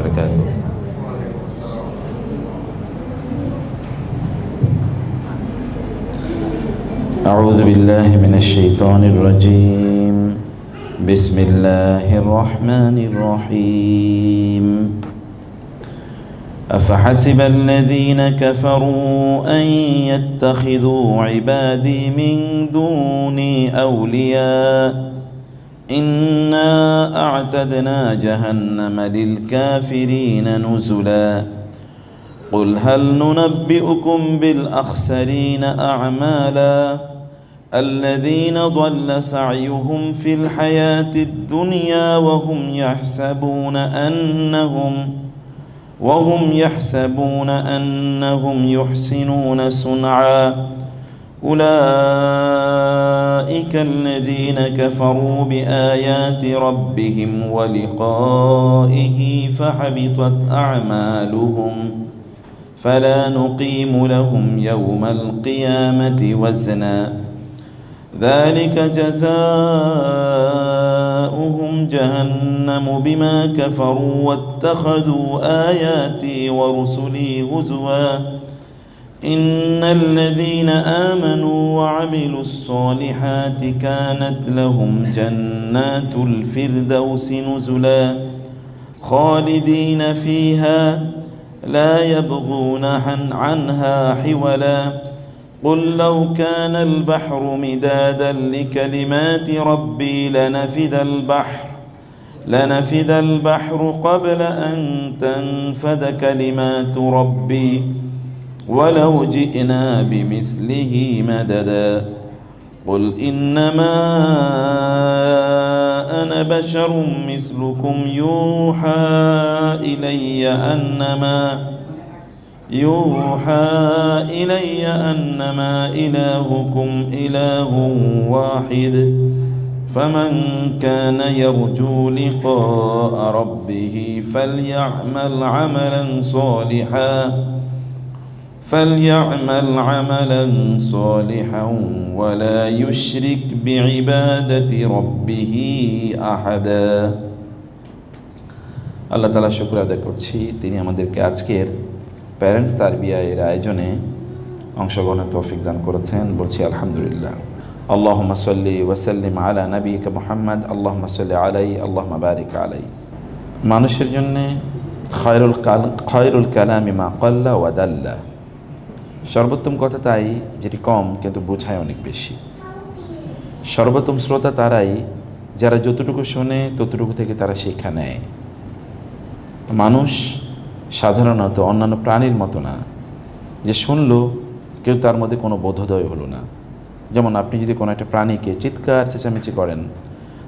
وبركاته. أعوذ بالله من الشيطان الرجيم. بسم الله الرحمن الرحيم. أفحسب الذين كفروا أن يتخذوا عبادي من دوني أولياء إنا أعتدنا جهنم للكافرين نزلا قل هل ننبئكم بالأخسرين أعمالا الذين ضل سعيهم في الحياة الدنيا وهم يحسبون أنهم يحسنون صنعا أولئك الذين كفروا بآيات ربهم ولقائه فحبطت أعمالهم فلا نقيم لهم يوم القيامة وزنا ذلك جزاؤهم جهنم بما كفروا واتخذوا آياتي ورسلي هزوا إن الذين آمنوا وعملوا الصالحات كانت لهم جنات الفردوس نزلا خالدين فيها لا يبغون عنها حولا قل لو كان البحر مدادا لكلمات ربي لنفد البحر قبل أن تنفد كلمات ربي ولو جئنا بمثله مددا قل إنما أنا بشر مثلكم يوحى إلي أنما إلهكم إله واحد فمن كان يرجو لقاء ربه فليعمل عملا صالحا ولا يشرك بعبادة ربه أحدا. আল্লাহ তাআলা শুকর আদায় করছি, তিনি আমাদেরকে আজকের প্যারেন্টস তারবিয়া এর আয়োজনে অংশগ্রহণের তৌফিক দান করেছেন। বলছি আলহামদুলিল্লাহ। আল্লাহুম্মা সাল্লি ওয়া সাল্লিম আলা নাবিয়িকা মুহাম্মদ আল্লাহুম্মা সাল্লি আলাইহি আল্লাহুম্মা বারিক আলাইহি। মানুষের জন্য খায়রুল কালামি মা ক্বাল্লা ওয়া দাল্লা, সর্বোত্তম কথা তাই যেটি কম কিন্তু বোঝায় অনেক বেশি। সর্বোত্তম শ্রোতা তারাই যারা যতটুকু শোনে ততটুকু থেকে তারা শিক্ষা নেয়। মানুষ সাধারণত অন্যান্য প্রাণীর মতো না যে শুনলো কেউ তার মধ্যে কোনো বোধোদয় হলো না। যেমন আপনি যদি কোনো একটা প্রাণীকে চিৎকার চেঁচামেচি করেন,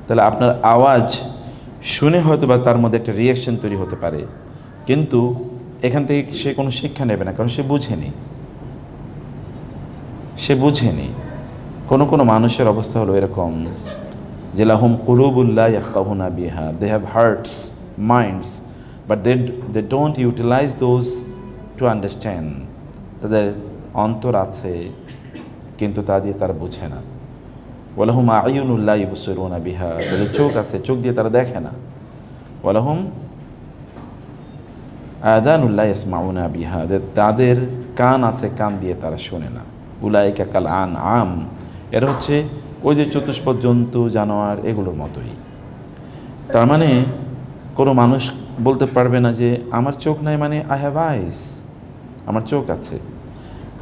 তাহলে আপনার আওয়াজ শুনে হয়তো বা তার মধ্যে একটা রিয়াকশন তৈরি হতে পারে, কিন্তু এখান থেকে সে কোনো শিক্ষা নেবে না, কারণ সে বুঝেনি। কোনো মানুষের অবস্থা হলো এরকম যে লাহুম কুলুবুল লা ইয়াফকাহুনা বিহা, they have hearts, minds, but they don't utilize those to understand. তাদের অন্তর আছে কিন্তু তা দিয়ে তারা বুঝে না। ওয়ালাহুম আয়ুনুল লা ইবসিরুনা বিহা, তাদের চোখ আছে, চোখ দিয়ে তারা দেখে না। ওয়ালাহুম আযানুল লা ইয়াসমাউনা বিহা, তাদের কান আছে, কান দিয়ে তারা শোনে না। উলাইকা কাল আনআম, এরা হচ্ছে ওই যে চতুষ্পদ জন্তু, জানোয়ার, এগুলোর মতোই। তার মানে কোনো মানুষ বলতে পারবে না যে আমার চোখ নাই, মানে আই হ্যাভ আইস, আমার চোখ আছে,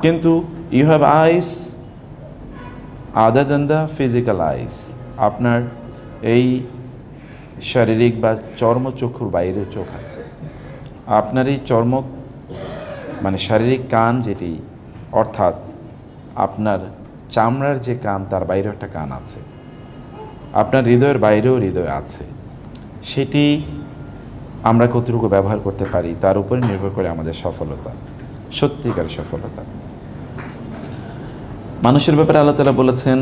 কিন্তু you have eyes other than the physical eyes. আপনার এই শারীরিক বা চর্মচক্ষুর বাইরেও চোখ আছে। আপনার এই মানে শারীরিক কান যেটি, অর্থাৎ আপনার চামড়ার যে কান, তার বাইরেও একটা কান আছে। আপনার হৃদয়ের বাইরেও হৃদয় আছে। সেটি আমরা কতটুকু ব্যবহার করতে পারি তার উপরে নির্ভর করে আমাদের সফলতা, সত্যিকার সফলতা। মানুষের ব্যাপারে আল্লাহ তাআলা বলেছেন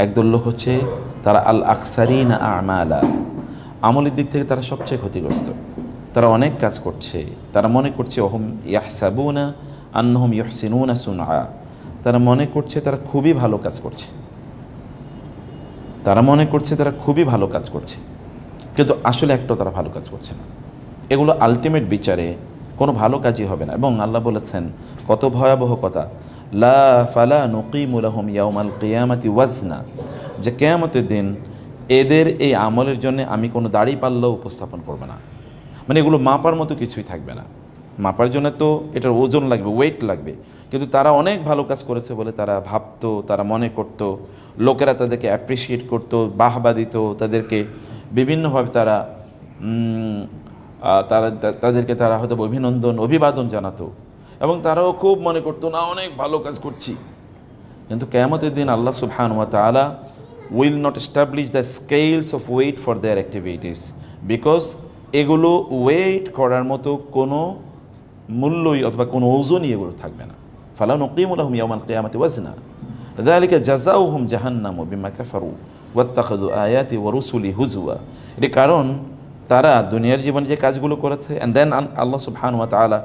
একদল লোক হচ্ছে তারা আল আকসারিনা আমালা, আমলের দিক থেকে তারা সবচেয়ে ক্ষতিগ্রস্ত। তারা অনেক কাজ করছে, তারা মনে করছে ওহুম ইয়াহসাবুনা আন্নাহুম ইউহসিনুনা সুনআ, তারা মনে করছে তারা খুবই ভালো কাজ করছে, তারা মনে করছে তারা খুবই ভালো কাজ করছে, কিন্তু আসলে একটাও তারা ভালো কাজ করছে না। এগুলো আলটিমেট বিচারে কোনো ভালো কাজই হবে না। এবং আল্লাহ বলেছেন কত ভয়াবহ কথা, লা ফালা নুকিমু লাহুম ইয়াউমাল কিয়ামাতি ওয়াজনা, যে কিয়ামতের দিন এদের এই আমলের জন্য আমি কোনো দাড়ি পাল্লাও উপস্থাপন করব না। মানে এগুলো মাপার মতো কিছুই থাকবে না। মাপার জন্য তো এটার ওজন লাগবে, ওয়েট লাগবে, কিন্তু তারা অনেক ভালো কাজ করেছে বলে তারা ভাবতো, তারা মনে করত, লোকেরা তাদেরকে অ্যাপ্রিসিয়েট করতো, বাহবা দিত, তাদেরকে বিভিন্নভাবে তারা তাদেরকে তারা হয়তো অভিবাদন জানাতো, এবং তারাও খুব মনে করতো না অনেক ভালো কাজ করছি। কিন্তু কিয়ামতের দিন আল্লাহ সুবহানাহু ওয়া তাআলা will not establish the scales of weight for their activities, because এগুলো ওয়েট করার মতো কোনো মূল্যই অথবা কোনো ওজনই এগুলো থাকবে না। ফালা নুকিমু লাহুম ইয়াওমাল কিয়ামাতি ওয়াজনা যালিকা জাযাউহুম জাহান্নামু বিমা কাফারু ওয়াত্তাখাযু আয়াতি ওয়া রুসুলি হুজুয়া। এর কারণ তারা দুনিয়ার জীবনে যে কাজগুলো করেছে, অ্যান্ড দেন আল্লাহ সুবহানাহু ওয়া তাআলা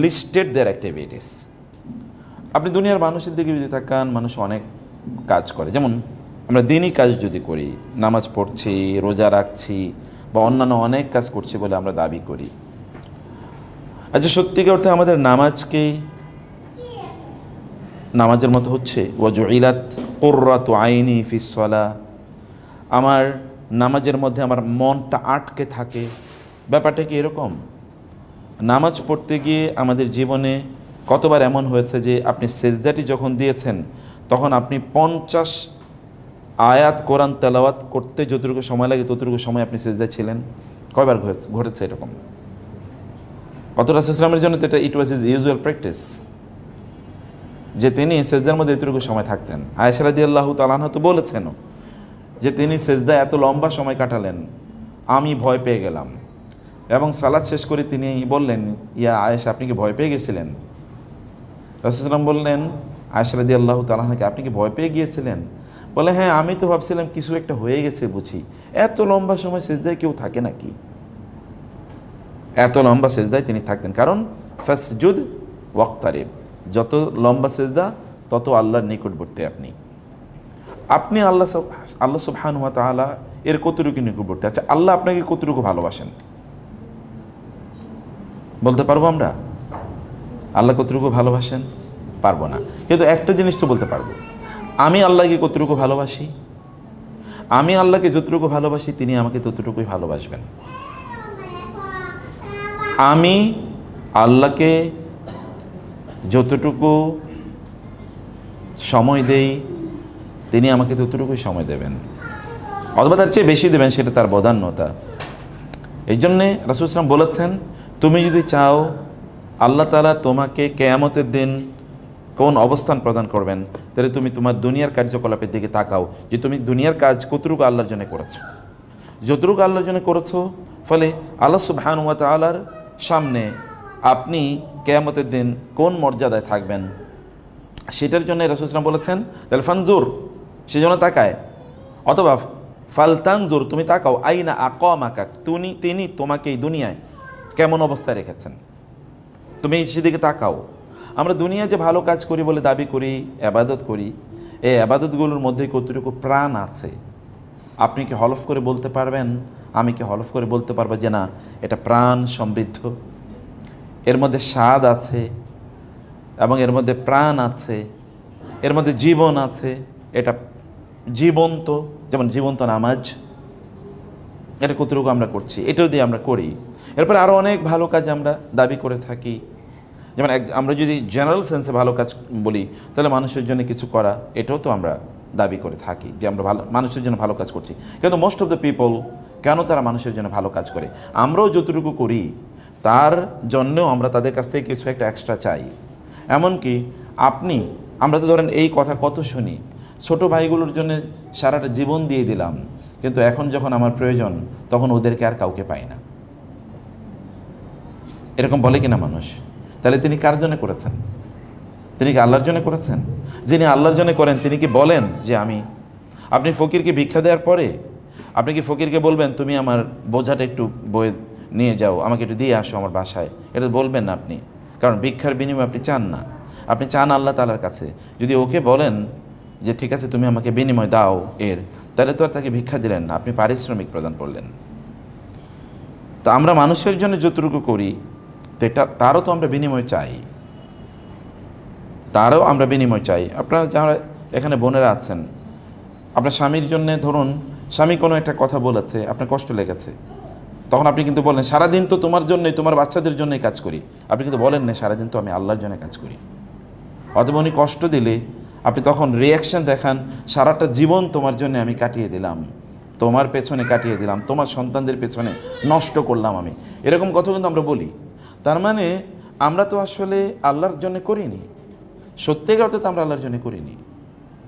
লিস্টেড দেয়ার অ্যাক্টিভিটিস। আপনি দুনিয়ার মানুষের দিকে যদি তাকান, মানুষ অনেক কাজ করে, যেমন আমরা দিনই কাজ যদি করি, নামাজ পড়ছি, রোজা রাখছি বা অন্যান্য অনেক কাজ করছি বলে আমরা দাবি করি। আচ্ছা, সত্যিকার অর্থে আমাদের নামাজকে নামাজের মতো হচ্ছে? ওয়াজুইলাত কুররাতু আইনি ফিস সালাহ, আমার নামাজের মধ্যে আমার মনটা আটকে থাকে, ব্যাপারটা কি এরকম? নামাজ পড়তে গিয়ে আমাদের জীবনে কতবার এমন হয়েছে যে আপনি সেজদাটি যখন দিয়েছেন তখন আপনি 50 আয়াত কোরআন তেলাওয়াত করতে যতটুকু সময় লাগে ততটুকু সময় আপনি সেজদায় ছিলেন? কয়বার ঘটেছে এরকম? অত রাসূল সাল্লাল্লাহু আলাইহি ওয়াসাল্লামের জন্য তো এটা ইট ওয়াজ হিজ ইউজুয়াল প্র্যাকটিস, যে তিনি সেজদার মধ্যে এতটুকু সময় থাকতেন। আয়েশা রাদিয়াল্লাহু তাআলা আনহা তো বলেছেনও যে তিনি সেজদায় এত লম্বা সময় কাটালেন, আমি ভয় পেয়ে গেলাম। এবং সালাত শেষ করে তিনি বললেন, ইয়া আয়েশা, আপনি কি ভয় পেয়ে গেছিলেন? রাসূল সাল্লাল্লাহু আলাইহি ওয়াসাল্লাম বললেন আয়েশা রাদিয়াল্লাহু তাআলা আনহাকে, আপনি কি ভয় পেয়ে গিয়েছিলেন? বলে, হ্যাঁ, আমি তো ভাবছিলাম কিছু একটা হয়ে গেছে বুঝি। এত লম্বা সময় সেজদায় কেউ থাকে নাকি? এত লম্বা সেজদায় তিনি থাকতেন, কারণ ফাসজুদ ওয়াক্তারিব, যত লম্বা সেজদা তত আল্লাহর নিকটবর্তী আপনি। আপনি আল্লাহ সুবহানাহু ওয়া তাআলা এর কতটুকু নিকটবর্তী? আচ্ছা, আল্লাহ আপনাকে কতটুকু ভালোবাসেন বলতে পারবো আমরা? আল্লাহ কতটুকু ভালোবাসেন পারবো না, কিন্তু একটা জিনিস তো বলতে পারবো, আমি আল্লাহকে কতটুকু ভালোবাসি। আমি আল্লাহকে যতটুকু ভালোবাসি তিনি আমাকে ততটুকুই ভালোবাসবেন। আমি আল্লাহকে যতটুকু সময় দেই তিনি আমাকে ততটুকুই সময় দেবেন, অথবা তার চেয়ে বেশি দেবেন, সেটা তার বদান্যতা। এই জন্যে রাসূল সাল্লাল্লাহু আলাইহি ওয়াসাল্লাম বলেছেন, তুমি যদি চাও আল্লাহ তাআলা তোমাকে কিয়ামতের দিন কোন অবস্থান প্রদান করবেন, তাহলে তুমি তোমার দুনিয়ার কার্যকলাপের দিকে তাকাও, যে তুমি দুনিয়ার কাজ কতটুকু আল্লাহর জন্য করেছো। যতটুকু আল্লাহর জন্য করেছো, ফলে আল্লাহ সুবহানাহু ওয়া তাআলার সামনে আপনি কিয়ামতের দিন কোন মর্যাদায় থাকবেন, সেটার জন্য রাসূল সাল্লাল্লাহু আলাইহি ওয়াসাল্লাম বলেছেন, তাহলে ফানজুর, সেজন্য তাকায়, অথবা ফালতানজুর, তুমি তাকাও, আইনা আকামাকা, তিনি তোমাকে এই দুনিয়ায় কেমন অবস্থায় রেখেছেন, তুমি সেদিকে তাকাও। আমরা দুনিয়া যে ভালো কাজ করি বলে দাবি করি, ইবাদত করি, এই ইবাদতগুলোর মধ্যে কতটুকু প্রাণ আছে আপনি কি হলফ করে বলতে পারবেন? আমি কি হলফ করে বলতে পারবো যে না, এটা প্রাণ সমৃদ্ধ, এর মধ্যে স্বাদ আছে এবং এর মধ্যে প্রাণ আছে, এর মধ্যে জীবন আছে, এটা জীবন্ত, যেমন জীবন্ত নামাজ, এটা কতটুকু আমরা করছি, এটাও দিয়ে আমরা করি। এরপরে আরও অনেক ভালো কাজ আমরা দাবি করে থাকি, যেমন আমরা যদি জেনারেল সেন্সে ভালো কাজ বলি, তাহলে মানুষের জন্য কিছু করা, এটাও তো আমরা দাবি করে থাকি যে আমরা মানুষের জন্য ভালো কাজ করছি। কিন্তু মোস্ট অফ দ্য পিপল, কেন তারা মানুষের জন্য ভালো কাজ করে? আমরাও যতটুকু করি তার জন্যও আমরা তাদের কাছ থেকে কিছু একটা এক্সট্রা চাই। এমনকি আমরা তো ধরেন এই কথা কত শুনি, ছোট ভাইগুলোর জন্য সারাটা জীবন দিয়ে দিলাম, কিন্তু এখন যখন আমার প্রয়োজন তখন ওদেরকে আর কাউকে পাই না, এরকম বলে কিনা মানুষ? তাহলে তিনি কার জন্য করেছেন? তিনি কি আল্লাহর জন্য করেছেন? যিনি আল্লাহর জন্য করেন তিনি কি বলেন যে আপনি ফকিরকে ভিক্ষা দেওয়ার পরে আপনি কি ফকিরকে বলবেন তুমি আমার বোঝাটা একটু বয়ে নিয়ে যাও, আমাকে একটু দিয়ে আসো আমার বাসায়? এটা বলবেন না আপনি, কারণ ভিক্ষার বিনিময়ে আপনি চান না, আপনি চান আল্লাহ তাআলার কাছে। যদি ওকে বলেন যে ঠিক আছে তুমি আমাকে বিনিময় দাও তাহলে তো আর তাকে ভিক্ষা দিলেন না, আপনি পারিশ্রমিক প্রদান করলেন। তো আমরা মানুষের জন্য যতটুকু করি তারও তো আমরা বিনিময় চাই, তারও আমরা বিনিময় চাই। আপনারা যারা এখানে বোনেরা আছেন, আপনার স্বামীর জন্যে ধরুন স্বামী কোনো একটা কথা বলেছে, আপনার কষ্ট লেগেছে, তখন আপনি কিন্তু বলেন সারাদিন তো তোমার জন্যই, তোমার বাচ্চাদের জন্যই কাজ করি। আপনি কিন্তু বলেন না সারাদিন তো আমি আল্লাহর জন্য কাজ করি। অথবা উনি কষ্ট দিলে আপনি তখন রিয়াকশান দেখান, সারাটা জীবন তোমার জন্য আমি কাটিয়ে দিলাম, তোমার পেছনে কাটিয়ে দিলাম, তোমার সন্তানদের পেছনে নষ্ট করলাম আমি, এরকম কথা কিন্তু আমরা বলি। তার মানে আমরা তো আসলে আল্লাহর জন্য করিনি, সত্যিকার অর্থে তো আমরা আল্লাহর জন্য করিনি।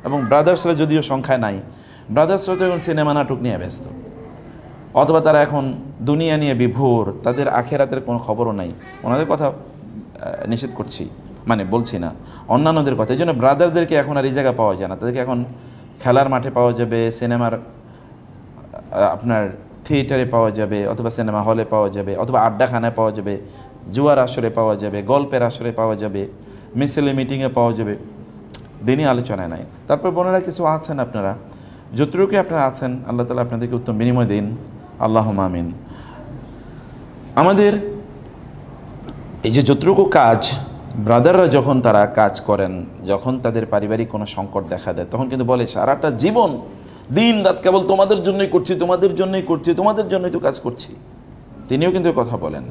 এবং ব্রাদার্সরা যদিও সংখ্যায় নাই, ব্রাদার্সরা তো এখন সিনেমা নাটক নিয়ে ব্যস্ত, অথবা তারা এখন দুনিয়া নিয়ে বিভোর, তাদের আখেরাতের কোনো খবরও নাই। ওনাদের কথা নিষেধ করছি, মানে বলছি না, অন্যান্যদের কথা। এই জন্য ব্রাদারদেরকে এখন আর এই জায়গায় পাওয়া যায় না, তাদেরকে এখন খেলার মাঠে পাওয়া যাবে, সিনেমার আপনার থিয়েটারে পাওয়া যাবে, অথবা সিনেমা হলে পাওয়া যাবে, অথবা আড্ডাখানায় পাওয়া যাবে, জুয়ার আসরে পাওয়া যাবে, গল্পের আসরে পাওয়া যাবে, মিছিলে মিটিংয়ে পাওয়া যাবে, দিনই আলোচনায় নাই। তারপর বোনেরা কিছু আছেন, আপনারা যতটুকু আপনারা আছেন, আল্লাহ তাআলা আপনাদেরকে উত্তম বিনিময় দিন, আল্লাহুম্মা আমিন। আমাদের এই যে যতটুকু কাজ, ব্রাদাররা যখন তারা কাজ করেন, যখন তাদের পারিবারিক কোনো সংকট দেখা দেয়, তখন কিন্তু বলে সারাটা জীবন দিন রাত কেবল তোমাদের জন্যই করছি, তোমাদের জন্যই করছি, তোমাদের জন্যই তো কাজ করছি। তিনিও কিন্তু কথা বলেন।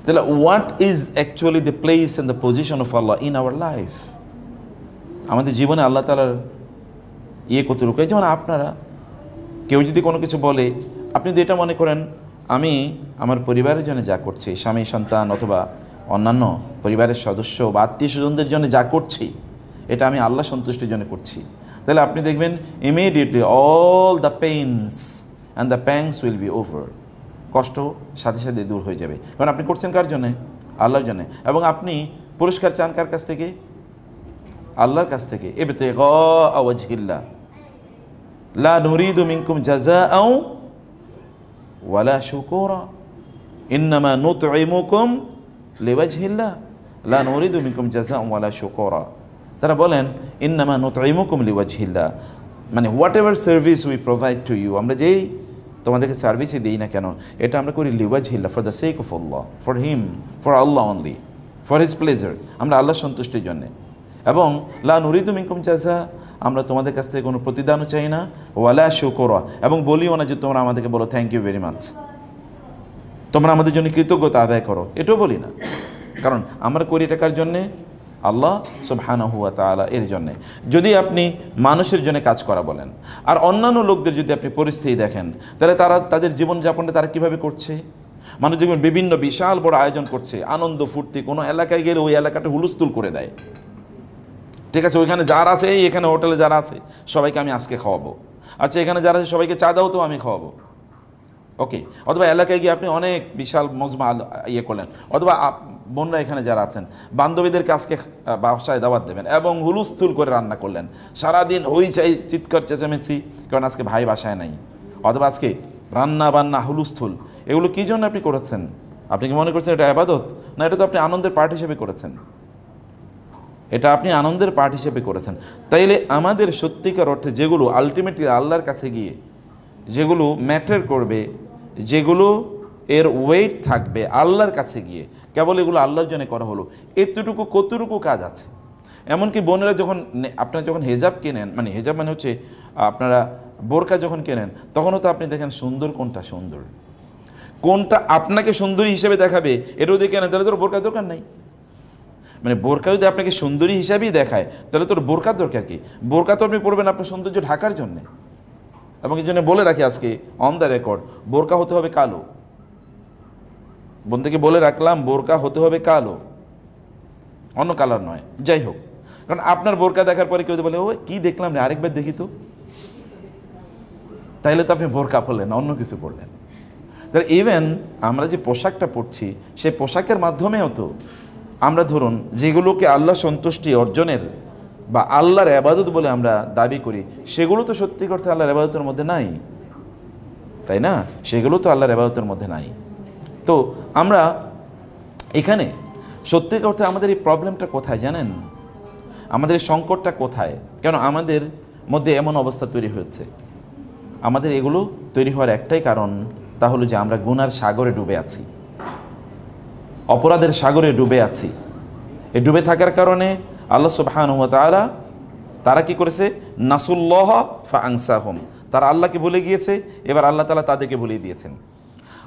তাহলে what is actually the place and the position of Allah in our life? আমাদের জীবনে আল্লাহ তাআলার কতটুকু? যেমন আপনারা কেউ যদি কোনো কিছু বলে, আপনি যদি এটা মনে করেন আমি আমার পরিবারের জন্য যা করছি, স্বামী সন্তান অথবা অন্যান্য পরিবারের সদস্য বা আত্মীয় স্বজনদের জন্য যা করছি, এটা আমি আল্লাহ সন্তুষ্টির জন্য করছি, তাহলে আপনি দেখবেন immediately all the pains and the প্যাংস will be over. কষ্ট সাথে সাথে দূর হয়ে যাবে, কারণ আপনি করছেন কার জন্যে? আল্লাহর জন্যে। এবং আপনি পুরস্কার চান কার কাছ থেকে? আল্লাহর কাছ থেকে। ইবতিগা ওয়াজহিল্লাহ, লা নুরিদু মিনকুম জাযাআও ওয়ালা শুকুরা, ইন্নামা নুতঈমুকুম লিওয়াজহিল্লাহ, লা নুরিদু মিনকুম জাযাআও ওয়ালা শুকুরা। তারা বলেন ইন্নামা নুতঈমুকুম লিওয়াজহিল্লাহ, মানে whatever service we provide to you, আমরা যেই তোমাদেরকে সার্ভিসই দিই না কেন, এটা আমরা করি লিওয়াজহিল্লাহ, for the sake of Allah, for him, for Allah only, for his pleasure, আমরা আল্লাহর সন্তুষ্টির জন্যে। এবং লা নুরিদু মিনকুম জাযা, আমরা তোমাদের কাছ থেকে কোনো প্রতিদানও চাই না, ওয়ালা শুকুরা, এবং বলিও না যে তোমরা আমাদেরকে বলো থ্যাংক ইউ ভেরি মাচ, তোমরা আমাদের জন্য কৃতজ্ঞতা আদায় করো, এটাও বলি না। কারণ আমরা করি টাকার জন্যে, আল্লাহ সুবহানাহু ওয়া তাআলা এর জন্যে। যদি আপনি মানুষের জন্য কাজ করা বলেন, আর অন্যান্য লোকদের যদি আপনি পরিস্থিতি দেখেন, তাহলে তারা তাদের জীবনযাপনটা তারা কীভাবে করছে? মানুষ যেমন বিভিন্ন বিশাল বড় আয়োজন করছে, আনন্দ ফুর্তি, কোনো এলাকায় গেলে ওই এলাকাটা হুলস্থুল করে দেয়, ঠিক আছে, ওইখানে যারা আছে, এখানে হোটেলে যারা আছে সবাইকে আমি আজকে খাওয়াবো, আচ্ছা এখানে যারা আছে সবাইকে চা দাও তো আমি খাওয়াবো, ওকে। অথবা এলাকায় গিয়ে আপনি অনেক বিশাল মজমা করলেন, অথবা বোনরা এখানে যারা আছেন বান্ধবীদেরকে আজকে বাসায় দাওয়াত দেবেন এবং হুলস্থুল করে রান্না করলেন, সারাদিন হইচই চিৎকার চেঁচামেচি, কারণ আজকে ভাই বাসায় নাই, অথবা আজকে রান্না বান্না হুলস্থুল, এগুলো কী জন্য আপনি করেছেন? আপনি কি মনে করছেন এটা ইবাদত? না, এটা তো আপনি আনন্দের পার্ট হিসেবে করেছেন, এটা আপনি আনন্দের পার্ট হিসেবে করেছেন। তাইলে আমাদের সত্যিকার অর্থে যেগুলো আলটিমেটলি আল্লাহর কাছে গিয়ে যেগুলো ম্যাটার করবে, যেগুলো এর ওয়েট থাকবে আল্লাহর কাছে গিয়ে, কেবল এগুলো আল্লাহর জন্য করা হলো, এতটুকু কতটুকু কাজ আছে। এমনকি বোনেরা যখন আপনারা যখন হেজাব কেনেন, মানে হেজাব মানে হচ্ছে আপনারা বোরকা যখন কেনেন, তখনও তো আপনি দেখেন সুন্দর কোনটা সুন্দর, কোনটা আপনাকে সুন্দরী হিসেবে দেখাবে, এটাও দেখে কেনেন, তাহলে তোর বোরকার দরকার নাই। মানে বোরকা যদি আপনাকে সুন্দরী হিসাবেই দেখায়, তাহলে তোর বোরকার দরকার কি? বোরকা তো আপনি পরবেন আপনার সৌন্দর্য ঢাকার জন্যে। এবং এই জন্য বলে রাখি আজকে অন দ্য রেকর্ড, বোরকা হতে হবে কালো। বন্ধুকে বলে রাখলাম বোরকা হতে হবে কালো, অন্য কালার নয়। যাই হোক, কারণ আপনার বোরকা দেখার পরে কেউ বলে ও কি দেখলাম রে, আরেকবার দেখি তো, তাইলে তো আপনি বোরকা পরলেন, অন্য কিছু পরলেন। তাহলে ইভেন আমরা যে পোশাকটা পরছি, সেই পোশাকের মাধ্যমেও তো আমরা ধরুন যেগুলোকে আল্লাহ সন্তুষ্টি অর্জনের বা আল্লাহর ইবাদত বলে আমরা দাবি করি, সেগুলো তো সত্যি করতে আল্লাহর ইবাদতের মধ্যে নাই, তাই না? সেগুলো তো আল্লাহর ইবাদতের মধ্যে নাই। তো আমরা এখানে সত্যি করতে আমাদের এই প্রবলেমটা কোথায় জানেন? আমাদের এই সংকটটা কোথায়? কেন আমাদের মধ্যে এমন অবস্থা তৈরি হয়েছে? আমাদের এগুলো তৈরি হওয়ার একটাই কারণ, তা হলো যে আমরা গুনার সাগরে ডুবে আছি, অপরাধের সাগরে ডুবে আছি। এই ডুবে থাকার কারণে আল্লাহ সুবহানাহু ওয়া তাআলা তারা কি করেছে, নাসুল্লাহ ফাআনসাহুম, তারা আল্লাহকে ভুলে গিয়েছে, এবার আল্লাহ তাআলা তাদেরকে ভুলিয়ে দিয়েছেন।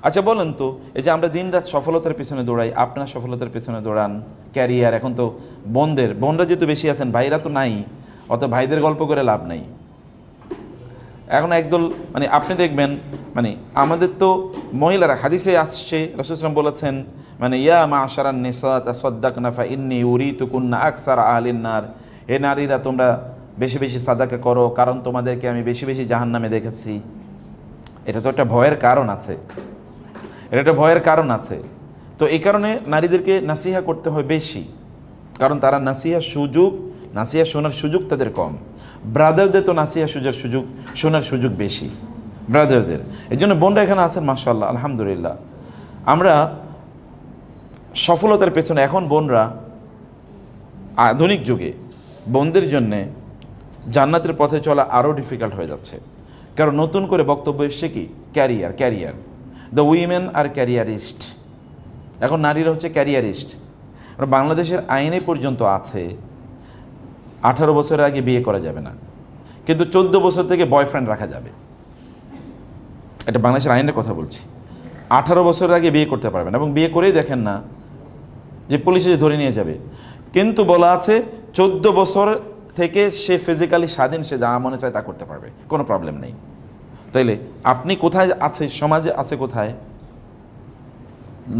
আচ্ছা বলেন তো, এই যে আমরা দিনরাত সফলতার পেছনে দৌড়াই, আপনার সফলতার পেছনে দৌড়ান, ক্যারিয়ার, এখন তো বোনরা যেহেতু বেশি আছেন, ভাইরা তো নাই, অত ভাইদের গল্প করে লাভ নাই। এখন একদল মানে আপনি দেখবেন, মানে আমাদের তো মহিলারা, হাদিসে আসছে রাসূল সাল্লাল্লাহু আলাইহি ওয়াসাল্লাম বলেছেন, মানে ইয়া মা'শারান নিসা তাসাদ্দাকনা ফা ইন্নী উরিতুকুন্না আকসারা আহলিন নার, হে নারীরা তোমরা বেশি বেশি সাদাকা করো, কারণ তোমাদেরকে আমি বেশি বেশি জাহান্নামে দেখেছি। এটা তো একটা ভয়ের কারণ আছে, এটা একটা ভয়ের কারণ আছে। তো এই কারণে নারীদেরকে নাসিহা করতে হয় বেশি, কারণ তারা নাসিহা শোনার সুযোগ তাদের কম। ব্রাদারদের তো নাসিহা শোনার সুযোগ বেশি, ব্রাদারদের। এই জন্য বোনরা এখানে আছেন, মাশাআল্লাহ, আলহামদুলিল্লাহ। আমরা সফলতার পেছনে, এখন বোনরা আধুনিক যুগে বোনদের জন্যে জান্নাতের পথে চলা আরও ডিফিকাল্ট হয়ে যাচ্ছে, কারণ নতুন করে বক্তব্য এসছে কি, ক্যারিয়ার, দ্য উইমেন আর ক্যারিয়ারিস্ট। এখন নারীরা হচ্ছে ক্যারিয়ারিস্ট। বাংলাদেশের আইনে পর্যন্ত আছে 18 বছরের আগে বিয়ে করা যাবে না, কিন্তু 14 বছর থেকে বয়ফ্রেন্ড রাখা যাবে। এটা বাংলাদেশের আইনের কথা বলছি। 18 বছরের আগে বিয়ে করতে পারবেন, এবং বিয়ে করেই দেখেন না যে পুলিশে ধরে নিয়ে যাবে, কিন্তু বলা আছে 14 বছর থেকে সে ফিজিক্যালি স্বাধীন, সে যা মনে চায় তা করতে পারবে, কোনো প্রবলেম নেই। তাইলে আপনি কোথায় আছে, সমাজে আছে কোথায়,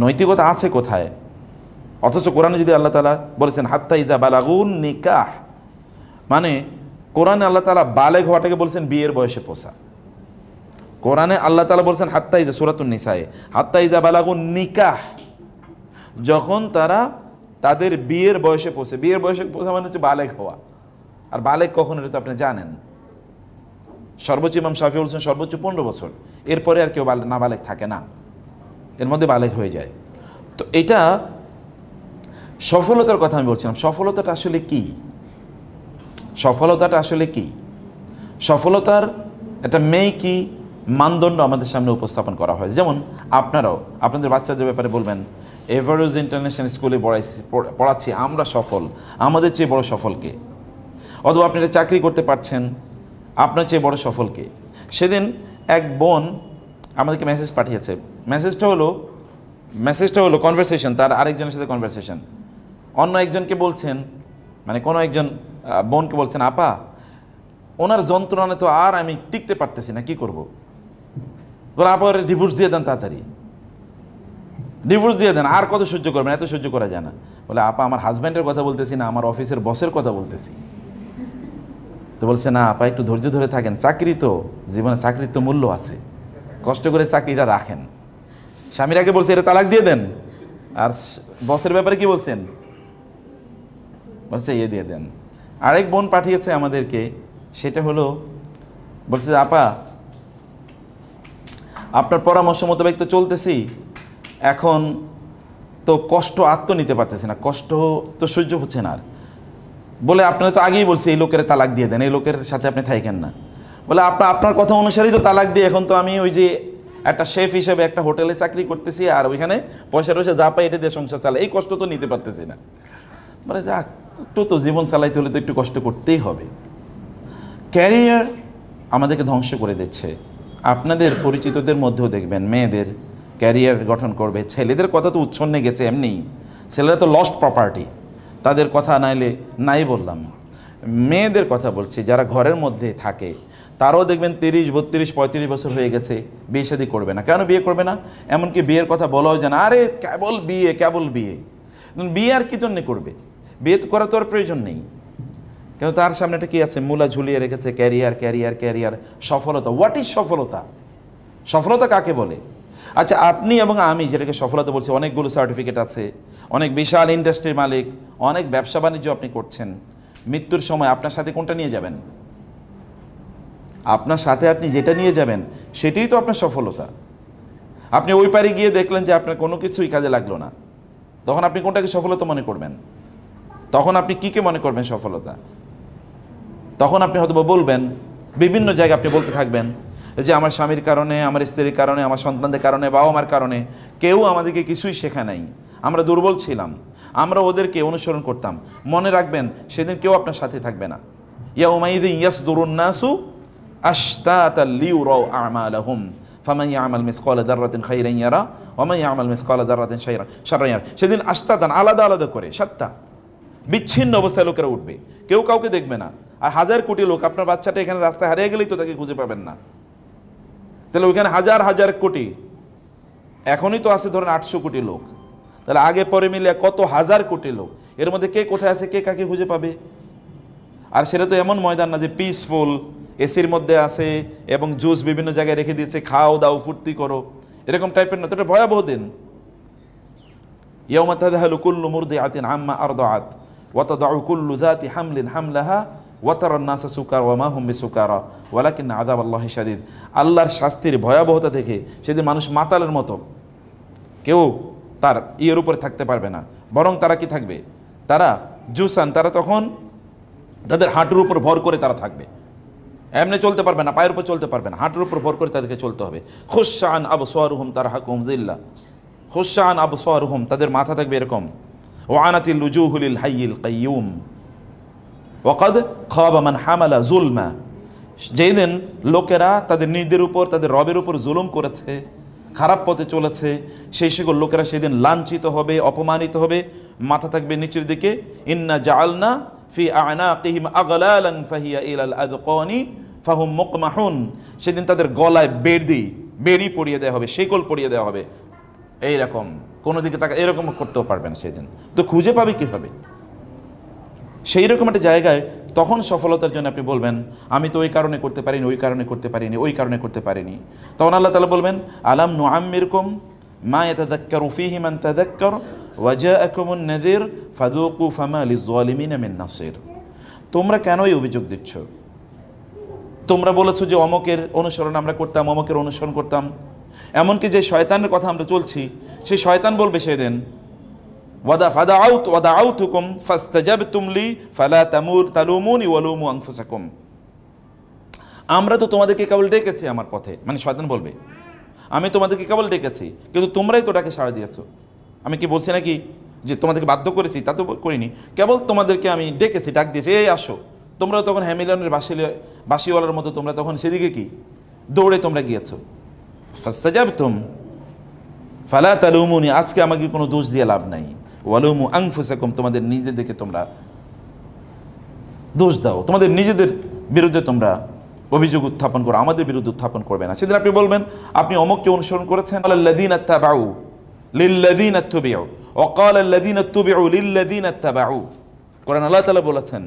নৈতিকতা আছে কোথায়? অথচ কোরআনে যদি আল্লাহ তাআলা বলেছেন হাত্তা ইজা বালাগুন নিকাহ, মানে কোরআনে আল্লাহ তাআলা বালেগ হওয়াটাকে বলছেন বিয়ের বয়সে পৌঁছা। কোরআনে আল্লাহ তাআলা বলছেন হাত্তা ইজা, সূরাতুন নিসায়ে, হাত্তা ইজা বালাগুন নিকাহ, যখন তারা তাদের বিয়ের বয়সে পৌঁছে। বিয়ের বয়সে পৌঁছা মানে হচ্ছে বালেগ হওয়া। আর বালেগ কখন, এটা তো আপনি জানেন। সর্বোচ্চ ইমাম শাফি বলছেন সর্বোচ্চ 15 বছর, এরপরে আর কেউ নাবালেগ থাকে না, এর মধ্যে বালেগ হয়ে যায়। তো এটা সফলতার কথা আমি বলছিলাম। সফলতাটা আসলে কি? সফলতার একটা কি মানদণ্ড আমাদের সামনে উপস্থাপন করা হয়। যেমন আপনারাও আপনাদের বাচ্চাদের ব্যাপারে বলবেন, এভারেজ ইন্টারন্যাশনাল স্কুলে পড়াচ্ছি আমরা সফল, আমাদের চেয়ে বড় সফলকে। অথবা আপনি একটা চাকরি করতে পারছেন, আপনার চেয়ে বড় সফলকে। সেদিন এক বোন আমাদেরকে মেসেজ পাঠিয়েছে। মেসেজটা হলো কনভারসেশন, তার আরেকজনের সাথে কনভারসেশন। অন্য একজনকে বলছেন, মানে কোনো একজন বোনকে বলছেন, আপা ওনার যন্ত্রণা তো আর আমি টিকতে পারতেছি না, কি করব? বলে আপা ওর ডিভোর্স দিয়ে দেন, তাড়াতাড়ি ডিভোর্স দিয়ে দেন, আর কত সহ্য করবেন, এত সহ্য করা যায় না। বলে আপা আমার হাজব্যান্ডের কথা বলতেছি না, আমার অফিসের বসের কথা বলতেছি। তো বলছে না আপা একটু ধৈর্য ধরে থাকেন, চাকরি তো জীবনে, চাকরির তো মূল্য আছে, কষ্ট করে চাকরিটা রাখেন। স্বামীর আগে বলছে এটা তালাক দিয়ে দেন, আর বসের ব্যাপারে কি বলছেন? বলছে ইয়ে দিয়ে দেন। আরেক বোন পাঠিয়েছে আমাদেরকে, সেটা হলো বলছে আপা আপনার পরামর্শ মোতাবেক তো চলতেছি, এখন তো কষ্ট নিতে পারতেছি না, কষ্ট তো সহ্য হচ্ছে না আর। বলে আপনারা তো আগেই বলছি এই লোকের তালাক দিয়ে দেন, এই লোকের সাথে আপনি থাকেন না। বলে আপনার কথা অনুসারেই তো তালাক দিয়ে এখন তো আমি ওই যে একটা শেফ হিসেবে একটা হোটেলে চাকরি করতেছি, আর ওইখানে পয়সা যা পাই এটা দিয়ে সংসার চালাই, এই কষ্ট তো নিতে পারতেছি না। বলে যাক, একটু তো জীবন চালাইতে হলে তো একটু কষ্ট করতেই হবে। ক্যারিয়ার আমাদেরকে ধ্বংস করে দিচ্ছে। আপনাদের পরিচিতদের মধ্যেও দেখবেন মেয়েদের ক্যারিয়ার গঠন করবে, ছেলেদের কথা তো উচ্ছন্নে গেছে এমনি, ছেলেরা তো লস্ট প্রপার্টি, তাদের কথা নাই বললাম। মেয়েদের কথা বলছি, যারা ঘরের মধ্যে থাকে, তারাও দেখবেন 30, 32, 35 বছর হয়ে গেছে, বিয়ে শাদী করবে না। কেন বিয়ে করবে না? এমনকি বিয়ের কথা বলাও যায় না, আরে কেবল বিয়ে। বিয়ে আর কি জন্যে করবে? বিয়ে তো করা তো আর প্রয়োজন নেই, কিন্তু তার সামনে একটা কি আছে, মূলা ঝুলিয়ে রেখেছে, ক্যারিয়ার। সফলতা, হোয়াট ইজ সফলতা কাকে বলে? আচ্ছা, আপনি এবং আমি যেটাকে সফলতা বলছি, অনেকগুলো সার্টিফিকেট আছে, অনেক বিশাল ইন্ডাস্ট্রির মালিক, অনেক ব্যবসা বাণিজ্য আপনি করছেন, মৃত্যুর সময় আপনার সাথে কোনটা নিয়ে যাবেন? আপনার সাথে আপনি যেটা নিয়ে যাবেন সেটাই তো আপনার সফলতা। আপনি ওই পারে গিয়ে দেখলেন যে আপনার কোনো কিছুই কাজে লাগলো না, তখন আপনি কোনটাকে সফলতা মনে করবেন? তখন আপনি কীকে মনে করবেন সফলতা? তখন আপনি হয়তো বলবেন, বিভিন্ন জায়গায় আপনি বলতে থাকবেন যে আমার স্বামীর কারণে, আমার স্ত্রীর কারণে, আমার সন্তানদের কারণে, বাবা মার কারণে কেউ আমাদেরকে কিছুই শেখা নাই, আমরা দুর্বল ছিলাম, আমরা ওদেরকে অনুসরণ করতাম। মনে রাখবেন সেদিন কেউ আপনার সাথে থাকবে না। ইয়াউমাইযিন ইয়াসদুরুন নাসু আশতাতান লিউরাউ আমালাহুম ফামান ইয়ামাল মিসকালা যাররাতিন খাইরান ইয়ারা ওয়া মান ইয়ামাল মিসকালা যাররাতিন শাররান ইয়ারা। সেদিন আশতাতান, আলাদা আলাদা করে, সাতটা বিচ্ছিন্ন অবস্থায় লোকেরা উঠবে, কেউ কাউকে দেখবে না। আর হাজার কোটি লোক, আপনার বাচ্চাটা এখানে রাস্তায় হারিয়ে গেলেই তো তাকে খুঁজে পাবেন না, তাহলে ওইখানে হাজার হাজার কোটি, এখনই তো আছে ধরেন 800 কোটি লোক, তাহলে আগে পরে মিলে কত হাজার কোটি লোক, এর মধ্যে কে কোথায় আছে, কে কাকে খুঁজে পাবে? আর সেটা তো এমন ময়দান না যে পিসফুল, এসির মধ্যে আছে এবং জুস বিভিন্ন জায়গায় রেখে দিয়েছে, খাও দাও ফুর্তি করো, এরকম টাইপের না, তো এটা ভয়াবহ দিন। ইয়াউমা তাযহালু কুল্লু মুরদিআতিন আম্মা আরদাআত ওয়া তাদাউ কুল্লু যাতি হামলিন হামলাহা ওয়া তারান নাসা সুকারা ওয়া মা হুম বিসুকারা ওয়ালাকিন্না আযাবাল্লাহি শাদীদ। আল্লাহর শাস্তির ভয়াবহতা দেখে সেদিন মানুষ মাতালের মতো, কেউ তার ইয়ের উপরে থাকতে পারবে না, বরং তারা কি থাকবে, তারা জুসান, তারা তখন তাদের হাঁটুর উপর ভর করে তারা থাকবে, এমনি চলতে পারবে না, পায়ের উপর চলতে পারবে না, হাঁটুর উপর ভর করে তাদেরকে চলতে হবে। খুশআন আবসারুহুম তারহাকুহুম যিল্লাহ, খুশআন আবসারুহুম, তাদের মাথা থাকবে এরকম, ওয়ানাতিল উজুহু লিল হাইয়িল কাইয়ুম ওয়াকাদ খাবা মান হামালা যুলমা। যেই দিন লোকেরা তাদের নিজেদের উপর, তাদের রবের উপর জুলুম করেছে, খারাপ পথে চলেছে, সেই সকল লোকেরা সেদিন লাঞ্ছিত হবে, অপমানিত হবে, মাথা থাকবে নিচের দিকে। ইন্না জাআলনা ফি আ'নাকিহিম আগলালান ফাহিয়া ইলাল আযকানি ফাহুম মুকমাহুন। সেদিন তাদের গলায় বেড়ি পরিয়ে দেওয়া হবে, শিকল পরিয়ে দেওয়া হবে, এইরকম কোনো দিকে তাকে এরকম করতেও পারবে না সেদিন, তো খুঁজে পাবে কীভাবে? সেই রকম একটা জায়গায় তখন সফলতার জন্য আপনি বলবেন আমি তো ওই কারণে করতে পারিনি, ওই কারণে করতে পারিনি, ওই কারণে করতে পারিনি, তখন আল্লাহ তাআলা বলবেন আলাম নুআম্মিরকুম মা ইয়াতাযাক্কারু ফীহি মান তাযাক্কার ওয়া জাআকুমুন নাযীর ফাযুকু ফামা লিয-যালিমিনা মিন নাসির। তোমরা কেন এই অভিযোগ দিচ্ছ? তোমরা বলেছো যে অমকের অনুসরণ আমরা করতাম, অমকের অনুসরণ করতাম, এমনকি যে শয়তানের কথা আমরা চলছি সেই শয়তান বলবে সেদিন ওয়াদাআউতুকুম ফাস্তাজাবতুম লি ফালা তালুমুনি ওয়ালুমু আনফুসাকুম। আমরা তো তোমাদেরকে কেবল ডেকেছি আমার পথে, মানে শয়তান বলবে আমি তোমাদেরকে কেবল ডেকেছি কিন্তু তোমরাই তো ডাকে সাড়া দিয়েছো। আমি কি বলছি নাকি যে তোমাদেরকে বাধ্য করেছি? তা তো করিনি, কেবল তোমাদেরকে আমি ডেকেছি, ডাক দিয়েছি, এই আসো। তোমরা তখন হ্যামিলনের বাঁশিওয়ালার মতো তোমরা তখন সেদিকে কি দৌড়ে তোমরা গিয়েছো। ফাস্তাজাবতুম ফালা তালুমুনি, আজকে আমাকে কোনো দোষ দিয়ে লাভ নাই, ওয়ালুমু আনফুসাকুম, তোমাদের নিজেদেরকে তোমরা দোষ দাও, তোমাদের নিজেদের বিরুদ্ধে তোমরা অভিযোগ উত্থাপন করো, আমাদের বিরুদ্ধে উত্থাপন করবে না। সেদিন আপনি বলবেন আপনি অমুককে অনুসরণ করেছেন, আল্লাযীনা তাবাউ লিল্লাযীনা তুবিউ ওয়া ক্বালা আল্লাযীনা তুবিউ লিল্লাযীনা তাবাউ। কোরআন আল্লাহ তাআলা বলেছেন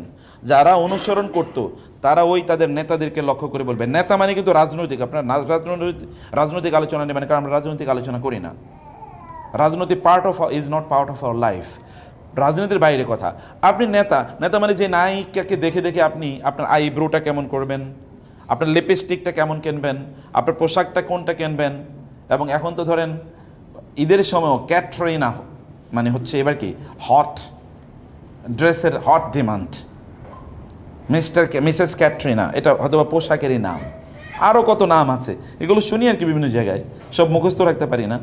যারা অনুসরণ করত তারা ওই তাদের নেতাদেরকে লক্ষ্য করে বলবে। নেতা মানে কিন্তু রাজনৈতিক, আপনার রাজনৈতিক আলোচনা নেবেন, কারণ আমরা রাজনৈতিক আলোচনা করি না। রাজনীতি is not part of our life, রাজনীতির বাইরে কথা। আপনি নেতা মানে যে নায়িকাকে দেখে দেখে আপনি আপনার আইব্রোটা কেমন করবেন, আপনার লিপস্টিকটা কেমন কিনবেন, আপনার পোশাকটা কোনটা কিনবেন। এবং এখন তো ধরেন ঈদের সময়ও ক্যাটরিনা মানে হচ্ছে এবার কি হট ড্রেসের হট ডিমান্ড, মিসেস ক্যাটরিনা, এটা হয়তো বা পোশাকেরই নাম, আরও কত নাম আছে, এগুলো শুনি আর কি বিভিন্ন জায়গায়, সব মুখস্থ রাখতে পারি না।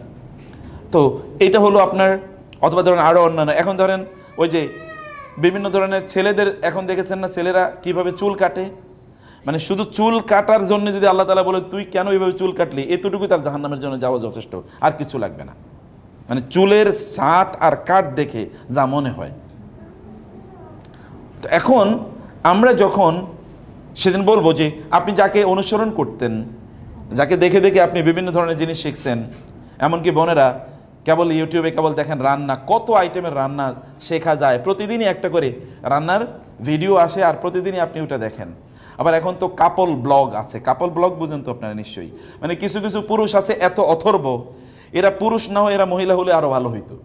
তো এটা হলো আপনার, অথবা ধরেন আরও অন্যান্য। এখন ধরেন ওই যে বিভিন্ন ধরনের ছেলেদের এখন দেখেছেন না ছেলেরা কিভাবে চুল কাটে, মানে শুধু চুল কাটার জন্য যদি আল্লাহ তাআলা বলে তুই কেন এইভাবে চুল কাটলি, এতটুকুই তার জাহান্নামের জন্য যাওয়া যথেষ্ট, আর কিছু লাগবে না। মানে চুলের ছাট আর কাট দেখে যা মনে হয়। তো এখন আমরা যখন সেদিন বলবো যে আপনি যাকে অনুসরণ করতেন, যাকে দেখে দেখে আপনি বিভিন্ন ধরনের জিনিস শিখছেন, এমনকি বোনেরা কেবল ইউটিউবে কেবল দেখেন রান্না, কত আইটেমের রান্না শেখা যায়, প্রতিদিনই একটা করে রান্নার ভিডিও আসে আর প্রতিদিনই আপনি ওটা দেখেন। আবার এখন তো কাপল ব্লগ আছে, কাপল ব্লগ বুঝেন তো আপনারা নিশ্চয়ই, মানে কিছু কিছু পুরুষ আছে এত অথর্ব, এরা পুরুষ না হয় এরা মহিলা হলে আরও ভালো হইতো।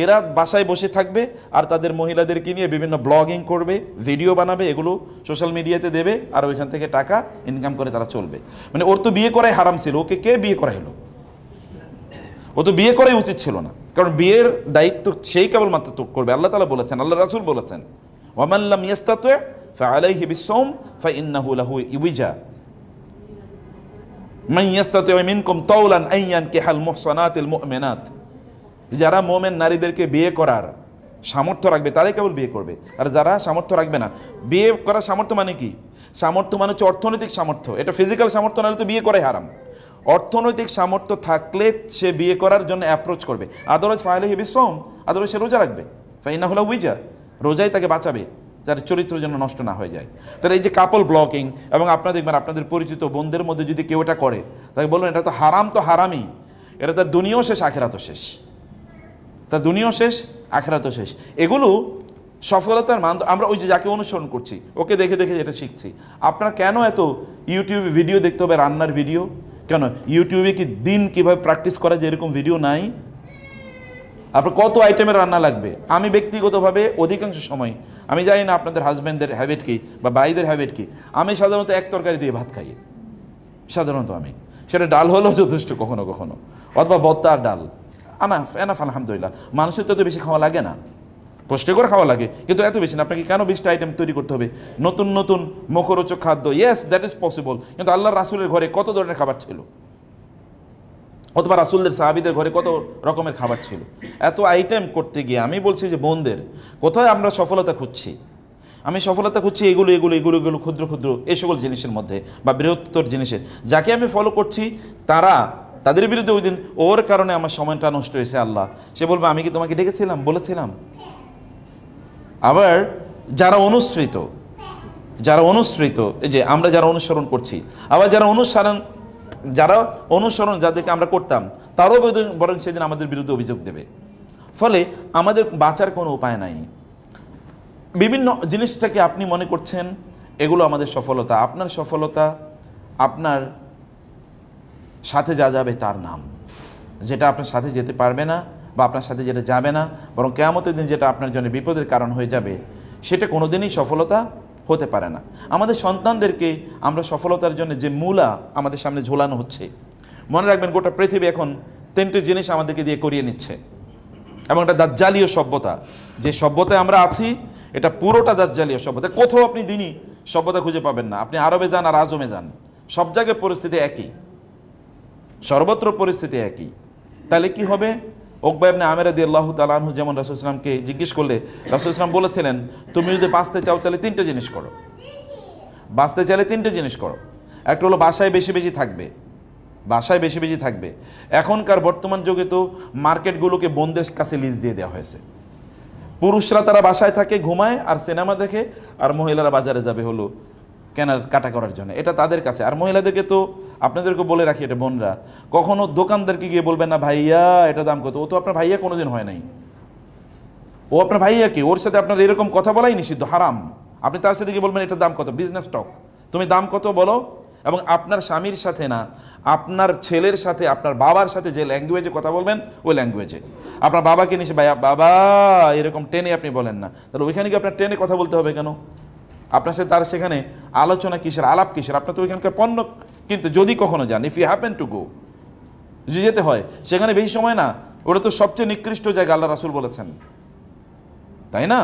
এরা বাসায় বসে থাকবে আর তাদের মহিলাদেরকে নিয়ে বিভিন্ন ব্লগিং করবে, ভিডিও বানাবে, এগুলো সোশ্যাল মিডিয়াতে দেবে আর ওইখান থেকে টাকা ইনকাম করে তারা চলবে। মানে ওর তো বিয়ে করাই হারাম ছিল, ওকে কে বিয়ে করাইলো? ও তো বিয়ে করাই উচিত ছিল না, কারণ বিয়ের দায়িত্ব সেই কেবলমাত্র তো করবে। আল্লাহ তাআলা বলেছেন, আল্লাহ রাসূল বলেছেন ওয়ামান লাম ইয়াস্তাতি' ফাআলাইহি বিস-সাওম ফাইন্নাহু লাহু উইজা। মান ইয়াস্তাতিউ মিনকুম তাওলান আন ইয়ানকিহাল মুহসানাতিল মুমিনাত, যারা মোমেন নারীদেরকে বিয়ে করার সামর্থ্য রাখবে তারাই কেবল বিয়ে করবে, আর যারা সামর্থ্য রাখবে না। বিয়ে করার সামর্থ্য মানে কি? সামর্থ্য মানে হচ্ছে অর্থনৈতিক সামর্থ্য। এটা ফিজিক্যাল সামর্থ্য নাহলে তো বিয়ে করাই হারাম। অর্থনৈতিক সামর্থ্য থাকলে সে বিয়ে করার জন্য অ্যাপ্রোচ করবে, আদারওয়াইজ ফাইলাহি বিসওম, আদারওয়াইজ সে রোজা রাখবে। ফাইন্নাহু লা উইজা, রোজাই তাকে বাঁচাবে যার চরিত্র যেন নষ্ট না হয়ে যায়। তাহলে এই যে কাপল ব্লকিং, এবং আপনারা দেখবেন আপনাদের পরিচিত বোনদের মধ্যে যদি কেউ এটা করে, তাকে বলবেন এটা তো হারামই, এটা তার দুনিয়াও শেষ আখিরাতও শেষ, তার দুনিয়াও শেষ আখিরাতও শেষ। এগুলো সফলতার মান। আমরা ওই যে যাকে অনুসরণ করছি ওকে দেখে দেখে এটা শিখছি। আপনার কেন এত ইউটিউবে ভিডিও দেখতে হবে, রান্নার ভিডিও? কেন ইউটিউবে কি দিন কীভাবে প্র্যাকটিস করা যায় এরকম ভিডিও নাই? আপনার কত আইটেমের রান্না লাগবে? আমি ব্যক্তিগতভাবে অধিকাংশ সময়, আমি জানি না আপনাদের হাজব্যান্ডদের হ্যাবিট কি বা ভাইদের হ্যাবিট কি, আমি সাধারণত এক তরকারি দিয়ে ভাত খাই সাধারণত। আমি সেটা ডাল হলেও যথেষ্ট কখনো কখনো, অথবা ভর্তা আর ডাল, এনাফ আলহামদুলিল্লাহ। মানুষের তো এত বেশি খাওয়া লাগে না, কষ্ট করে খাওয়া লাগে, কিন্তু এত বেশি না। আপনাকে কেন 20টা আইটেম তৈরি করতে হবে? নতুন নতুন মুখরোচক খাদ্য, ইয়েস দ্যাট ইজ পসিবল, কিন্তু আল্লাহ রাসূলের ঘরে কত ধরনের খাবার ছিল, অথবা রাসূলদের সাহাবীদের ঘরে কত রকমের খাবার ছিল। এত আইটেম করতে গিয়ে আমি বলছি যে বোনদের, কোথায় আমরা সফলতা খুঁজছি? আমি সফলতা খুঁজছি এগুলো এগুলো এগুলো এগুলো ক্ষুদ্র ক্ষুদ্র এই সকল জিনিসের মধ্যে, বা বৃহত্তর জিনিসের। যাকে আমি ফলো করছি তাদের বিরুদ্ধে ওই দিন ওর কারণে আমার সময়টা নষ্ট হয়েছে, আল্লাহ সে বলবে আমি কি তোমাকে ডেকেছিলাম, বলেছিলাম? আবার যারা অনুসৃত এই যে আমরা যারা অনুসরণ করছি, আবার যারা অনুসরণ যাদেরকে আমরা করতাম তারও বরং সেদিন আমাদের বিরুদ্ধে অভিযোগ দেবে। ফলে আমাদের বাঁচার কোনো উপায় নাই। বিভিন্ন জিনিসটাকে আপনি মনে করছেন এগুলো আমাদের সফলতা। আপনার সফলতা আপনার সাথে যা যাবে তার নাম, যেটা আপনার সাথে যেতে পারবে না বা আপনার সাথে যেটা যাবে না, বরং কিয়ামতের দিন যেটা আপনার জন্য বিপদের কারণ হয়ে যাবে, সেটা কোনোদিনই সফলতা হতে পারে না। আমাদের সন্তানদেরকে আমরা সফলতার জন্য যে মূলা আমাদের সামনে ঝোলানো হচ্ছে, মনে রাখবেন গোটা পৃথিবী এখন 3টে জিনিস আমাদেরকে দিয়ে করিয়ে নিচ্ছে, এবং একটা দাজ্জালীয় সভ্যতা। যে সভ্যতায় আমরা আছি এটা পুরোটা দাজ্জালীয় সভ্যতা। কোথাও আপনি দিনই সভ্যতা খুঁজে পাবেন না। আপনি আরবে যান আর আজমে যান, সব জায়গায় পরিস্থিতি একই, সর্বত্র পরিস্থিতি একই। তাহলে কি হবে? উকবা ইবনে আমির রাদিয়াল্লাহু তাআলা আনহু যেমন রাসূল সাল্লাল্লাহু আলাইহি ওয়াসাল্লামকে জিজ্ঞেস করলে রাসূল সাল্লাল্লাহু আলাইহি ওয়াসাল্লাম বলেছিলেন, তুমি যদি বাঁচতে চাও তাহলে 3টে জিনিস করো। বাঁচতে চাইলে 3টে জিনিস করো। একটা হলো বাসায় বেশি বেশি থাকবে। এখনকার বর্তমান যুগে তো মার্কেটগুলোকে বোনদের কাছে লিজ দিয়ে দেওয়া হয়েছে। পুরুষরা তারা বাসায় থাকে, ঘুমায় আর সিনেমা দেখে, আর মহিলারা বাজারে যাবে হলো কাটা করার জন্য, এটা তাদের কাছে। আর মহিলাদেরকে তো আপনাদেরকে বলে রাখি, এটা বোনরা কখনো দোকানদারকে গিয়ে বলবেন না ভাইয়া এটা দাম কত, ও তো আপনার ভাইয়া কোনোদিন হয় নাই, ও আপনার ভাইয়া কি, ওর সাথে আপনার এরকম কথা বলাই নিষিদ্ধ, হারাম। আপনি তার সাথে গিয়ে বলবেন এটার দাম কত, বিজনেস টক, তুমি দাম কত বলো। এবং আপনার স্বামীর সাথে না, আপনার ছেলের সাথে, আপনার বাবার সাথে যে ল্যাঙ্গুয়েজে কথা বলবেন ওই ল্যাঙ্গুয়েজে। আপনার বাবাকে নিশে ভাইয়া বাবা এরকম টেনে আপনি বলেন না, তাহলে ওইখানে কি আপনার টেনে কথা বলতে হবে কেন? আপনার সাথে তার সেখানে আলোচনা কিসের, আলাপ কিসের? আপনার তো ওইখানকার পণ্য কিনতে যদি কখনো যান, if you happen to go, যদি যেতে হয় সেখানে বেশি সময় না, ওটা তো সবচেয়ে নিকৃষ্ট জায়গা আল্লাহ রাসূল বলেছেন, তাই না?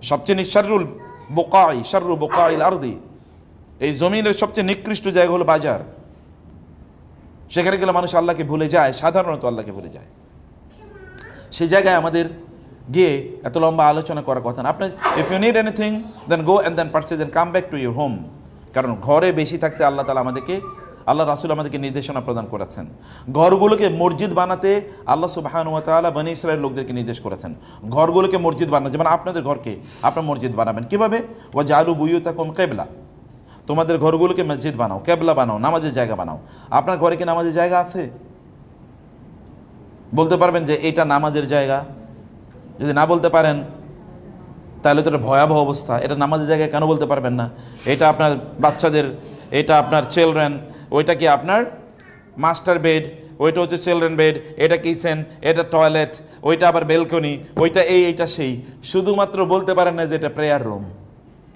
সবচেয়ে শাররু বুকাইল আরদি, এই জমিনের সবচেয়ে নিকৃষ্ট জায়গা হলো বাজার। সেখানে গেলে মানুষ আল্লাহকে ভুলে যায়, সাধারণত আল্লাহকে ভুলে যায়। সেই জায়গায় আমাদের গিয়ে এত লম্বা আলোচনা করার কথা না। আপনার if you need anything then go and then purchase and come back to your home. কারণ ঘরে বেশি থাকতে আল্লাহ রাসূল আমাদেরকে নির্দেশনা প্রদান করেছেন। ঘরগুলোকে মসজিদ বানাতে আল্লাহ সুবহানাহু ওয়া তাআলা বনী ইসরাইল লোকদেরকে নির্দেশ করেছেন ঘরগুলোকে মসজিদ বানানো। যেমন আপনাদের ঘরকে আপনার মসজিদ বানাবেন কিভাবে? ওয়াজআলু বুয়ুতাকুম কিবলা, তোমাদের ঘরগুলোকে মসজিদ বানাও, কেবলা বানাও, নামাজের জায়গা বানাও। আপনার ঘরে কি নামাজের জায়গা আছে? বলতে পারবেন যে এটা নামাজের জায়গা? যদি না বলতে পারেন তাহলে তো এটা ভয়াবহ অবস্থা। এটা নামাজের জায়গায় কেন বলতে পারবেন না? এটা আপনার বাচ্চাদের, এটা আপনার চিলড্রেন, ওইটা কি আপনার মাস্টার বেড, ওইটা হচ্ছে চিলড্রেন বেড, এটা কিচেন, এটা টয়লেট, ওইটা আবার বেলকনি, ওইটা এইটা সেই। শুধুমাত্র বলতে পারেন না যে এটা প্রেয়ার রুম,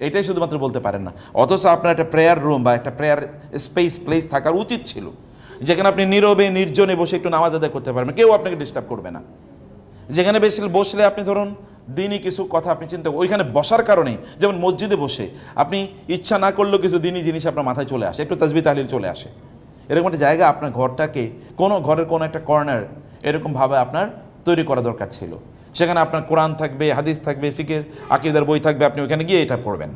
এটাই শুধুমাত্র বলতে পারেন না। অথচ আপনার একটা প্রেয়ার রুম বা একটা প্রেয়ার প্লেস থাকার উচিত ছিল, যেখানে আপনি নীরবে নির্জনে বসে একটু নামাজ আদায় করতে পারবেন, কেউ আপনাকে ডিস্টার্ব করবে না। যেখানে বসলে আপনি ধরুন দিনই কিছু কথা আপনি চিন্তা, ওইখানে বসার কারণেই, যেমন মসজিদে বসে আপনি ইচ্ছা না করলেও কিছু দিনই জিনিস আপনার মাথায় চলে আসে, একটু তাসবিহ তাহলিল চলে আসে, এরকম একটা জায়গা আপনার ঘরটাকে ঘরের কোনো একটা কর্নার এরকমভাবে আপনার তৈরি করা দরকার ছিল। সেখানে আপনার কোরআন থাকবে, হাদিস থাকবে, ফিকের আকীদার বই থাকবে, আপনি ওখানে গিয়ে এটা পড়বেন,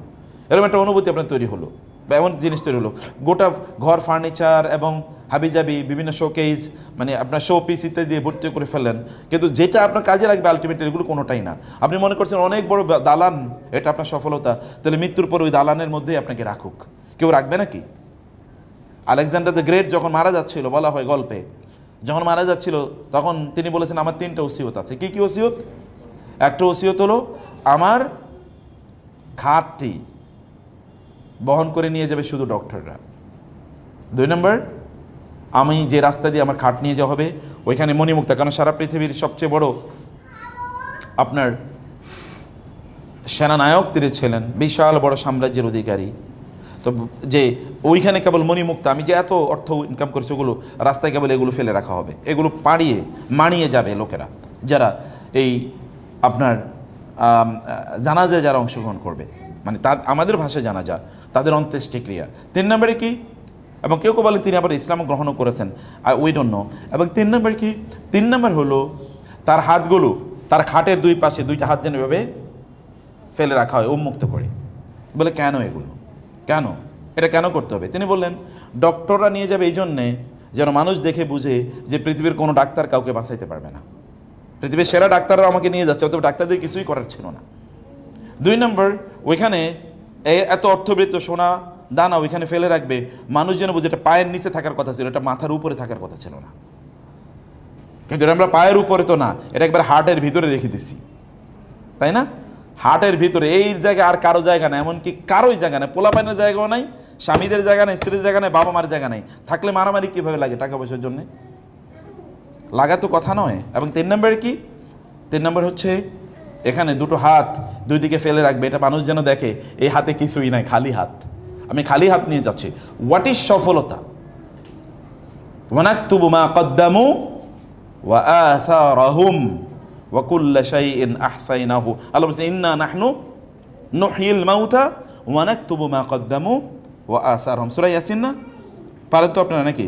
এরকম একটা অনুভূতি আপনার তৈরি হলো, বা এমন জিনিস তৈরি হলো। গোটা ঘর ফার্নিচার এবং হাবিজাবি বিভিন্ন শোকেস, মানে আপনার শো পিস ইত্যাদি দিয়ে ভর্তি করে ফেললেন, কিন্তু যেটা আপনার কাজে লাগবে আলটিমেটলি এগুলো কোনোটাই না। আপনি মনে করছেন অনেক বড় দালান এটা আপনার সফলতা, তাহলে মৃত্যুর পর ওই দালানের মধ্যেই আপনাকে রাখুক, কেউ রাখবে নাকি? আলেকজান্ডার দ্য গ্রেট যখন মারা যাচ্ছিল, বলা হয় গল্পে, যখন মারা যাচ্ছিল তখন তিনি বলেছেন আমার 3টা ওসিয়ত আছে। কি কি ওসিয়ত? একটা ওসিয়ত হলো আমার খাটটি বহন করে নিয়ে যাবে শুধু ডক্টররা। 2 নম্বর, আমি যে রাস্তা দিয়ে আমার খাট নিয়ে যাওয়া হবে ওইখানে মণিমুক্তা, কারণ সারা পৃথিবীর সবচেয়ে বড় আপনার সেনানায়ক তিনি ছিলেন, বিশাল বড় সাম্রাজ্যের অধিকারী, তো যে ওইখানে কেবল মণিমুক্তা, আমি যে এত অর্থ ইনকাম করছি ওগুলো রাস্তায় কেবল এগুলো ফেলে রাখা হবে, এগুলো মানিয়ে যাবে লোকেরা যারা এই আপনার জানাজায় যারা অংশগ্রহণ করবে, মানে আমাদের ভাষায় জানাজা, তাদের অন্ত্যেষ্টিক্রিয়া। 3 নম্বরে কি, এবং কেউ কেউ বলেন তিনি আবার ইসলাম গ্রহণও করেছেন, উই ডোন্ট নো। এবং 3 নম্বর কি? 3 নম্বর হলো তার হাতগুলো তার খাটের 2 পাশে 2টা হাত যেন এভাবে ফেলে রাখা হয় উন্মুক্ত করে। বলে কেন এগুলো, কেন এটা কেন করতে হবে? তিনি বললেন ডক্টররা নিয়ে যাবে এই জন্যে যেন মানুষ দেখে বুঝে যে পৃথিবীর কোনো ডাক্তার কাউকে বাঁচাইতে পারবে না, পৃথিবীর সেরা ডাক্তাররা আমাকে নিয়ে যাচ্ছে, অথবা ডাক্তারদের কিছুই করার ছিল না। 2 নম্বর, ওইখানে এত অর্থবৃত্ত সোনা দানা ওইখানে ফেলে রাখবে, মানুষ যেন বুঝে এটা পায়ের নিচে থাকার কথা ছিল, এটা মাথার উপরে থাকার কথা ছিল না। কিন্তু এটা আমরা পায়ের উপরে তো না, এটা একবার হার্টের ভিতরে রেখে দিছি, তাই না? হার্টের ভিতরে, এই জায়গায় আর কারো জায়গা নাই, এমনকি কারোই জায়গা নাই, পোলাপাইনের জায়গাও নাই, স্বামীদের জায়গা নেই, স্ত্রীর জায়গা নেই, বাবা মার জায়গা নেই। থাকলে মারামারি কীভাবে লাগে টাকা পয়সার জন্যে? লাগা তো কথা নয়। এবং 3 নম্বরে কি? 3 নম্বর হচ্ছে এখানে 2টো হাত 2 দিকে ফেলে রাখবে, এটা মানুষ যেন দেখে এই হাতে কিছুই নাই, খালি হাত, আমি খালি হাত নিয়ে যাচ্ছি। হোয়াট ইজ সফলতা? ওয়ানাকতুবু মা কদ্দামু ওয়া আসারাহুম ওয়া কুল্লা শাইইন আহসাইনাহু। আল্লাহ বলেছেন ইন্না নাহনু নুহয়িল মাউতা ওয়া নাকতুবু মা কদ্দামু ওয়া আসারহুম। সূরা ইয়াসিন না? পারেন তো আপনারা নাকি?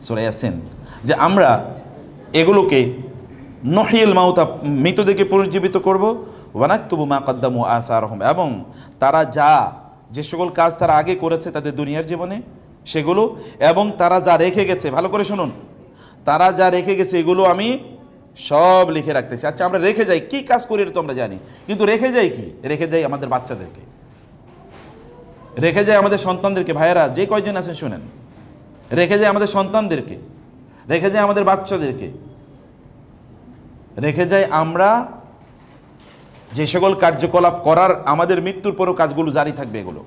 সূরা ইয়াসিন, যে আমরা এগুলোকে নুহয়িল মাউতা, মৃতদেরকে পুনর্জীবিত করব, ওয়া নাকতুবু মা কদ্দামু ওয়া আসারহুম, এবং তারা যে সকল কাজ তারা আগে করেছে তাদের দুনিয়ার জীবনে সেগুলো, এবং তারা যা রেখে গেছে, ভালো করে শুনুন, তারা যা রেখে গেছে এগুলো আমি সব লিখে রাখতেছি। আচ্ছা, আমরা রেখে যাই কি কাজ করি এটা তো আমরা জানি, কিন্তু রেখে যাই কি? রেখে যাই আমাদের বাচ্চাদেরকে, রেখে যায় আমাদের সন্তানদেরকে। ভাইয়েরা যে কয়জন আছেন শুনেন, রেখে যায় আমাদের সন্তানদেরকে, রেখে যায় আমাদের বাচ্চাদেরকে, রেখে যায় আমরা যে সকল কার্যকলাপ করার আমাদের মৃত্যুর পরও কাজগুলো জারি থাকবে, এগুলো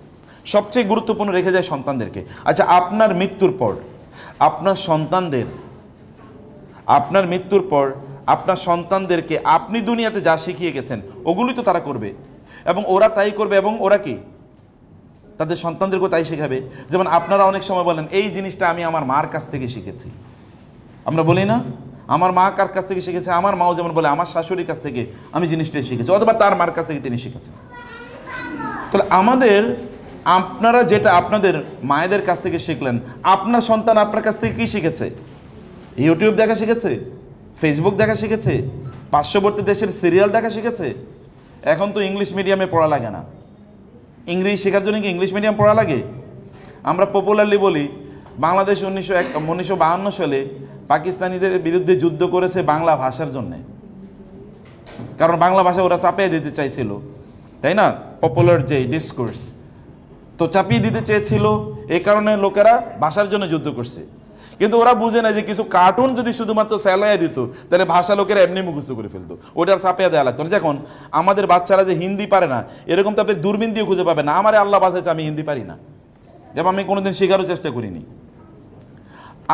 সবচেয়ে গুরুত্বপূর্ণ রেখে যায় সন্তানদেরকে। আচ্ছা, আপনার মৃত্যুর পর আপনার সন্তানদেরকে আপনি দুনিয়াতে যা শিখিয়ে গেছেন ওগুলোই তো তারা করবে, এবং ওরা তাই করবে, এবং ওরা কি তাদের সন্তানদেরকেও তাই শেখাবে। যেমন আপনারা অনেক সময় বলেন এই জিনিসটা আমি আমার মার কাছ থেকে শিখেছি, আমরা বলি না আমার মা কার কাছ থেকে শিখেছে? আমার মাও যেমন বলে আমার শাশুড়ির কাছ থেকে আমি জিনিসটাই শিখেছি, অথবা তার মার কাছ থেকে তিনি শিখেছেন। তাহলে আপনারা যেটা আপনাদের মায়েদের কাছ থেকে শিখলেন, আপনার সন্তান আপনার কাছ থেকে কী শিখেছে? ইউটিউব দেখা শিখেছে, ফেসবুক দেখা শিখেছে, পার্শ্ববর্তী দেশের সিরিয়াল দেখা শিখেছে। এখন তো ইংলিশ মিডিয়ামে পড়া লাগে না, ইংরেজি শেখার জন্য কি ইংলিশ মিডিয়াম পড়া লাগে? আমরা পপুলারলি বলি বাংলাদেশ 1952 সালে পাকিস্তানিদের বিরুদ্ধে যুদ্ধ করেছে বাংলা ভাষার জন্যে, কারণ বাংলা ভাষা ওরা চাপিয়ে দিতে চাইছিল, তাই না? পপুলার যে ডিসকোর্স তো চাপিয়ে দিতে চেয়েছিল, এই কারণে লোকেরা ভাষার জন্য যুদ্ধ করছে। কিন্তু ওরা বুঝে না যে কিছু কার্টুন যদি শুধুমাত্র স্যালাইয়া দিত তাহলে ভাষা লোকেরা এমনি মুখস্থ করে ফেলতো, ওটার চাপিয়ে দেওয়া লাগতো। যখন আমাদের বাচ্চারা যে হিন্দি পারে না, এরকম তো আপনি দূরবীন দিয়ে খুঁজে পাবে না। আমারে আল্লাহ বাঁচাইছে আমি হিন্দি পারি না, যেমন আমি কোনোদিন শেখারও চেষ্টা করিনি।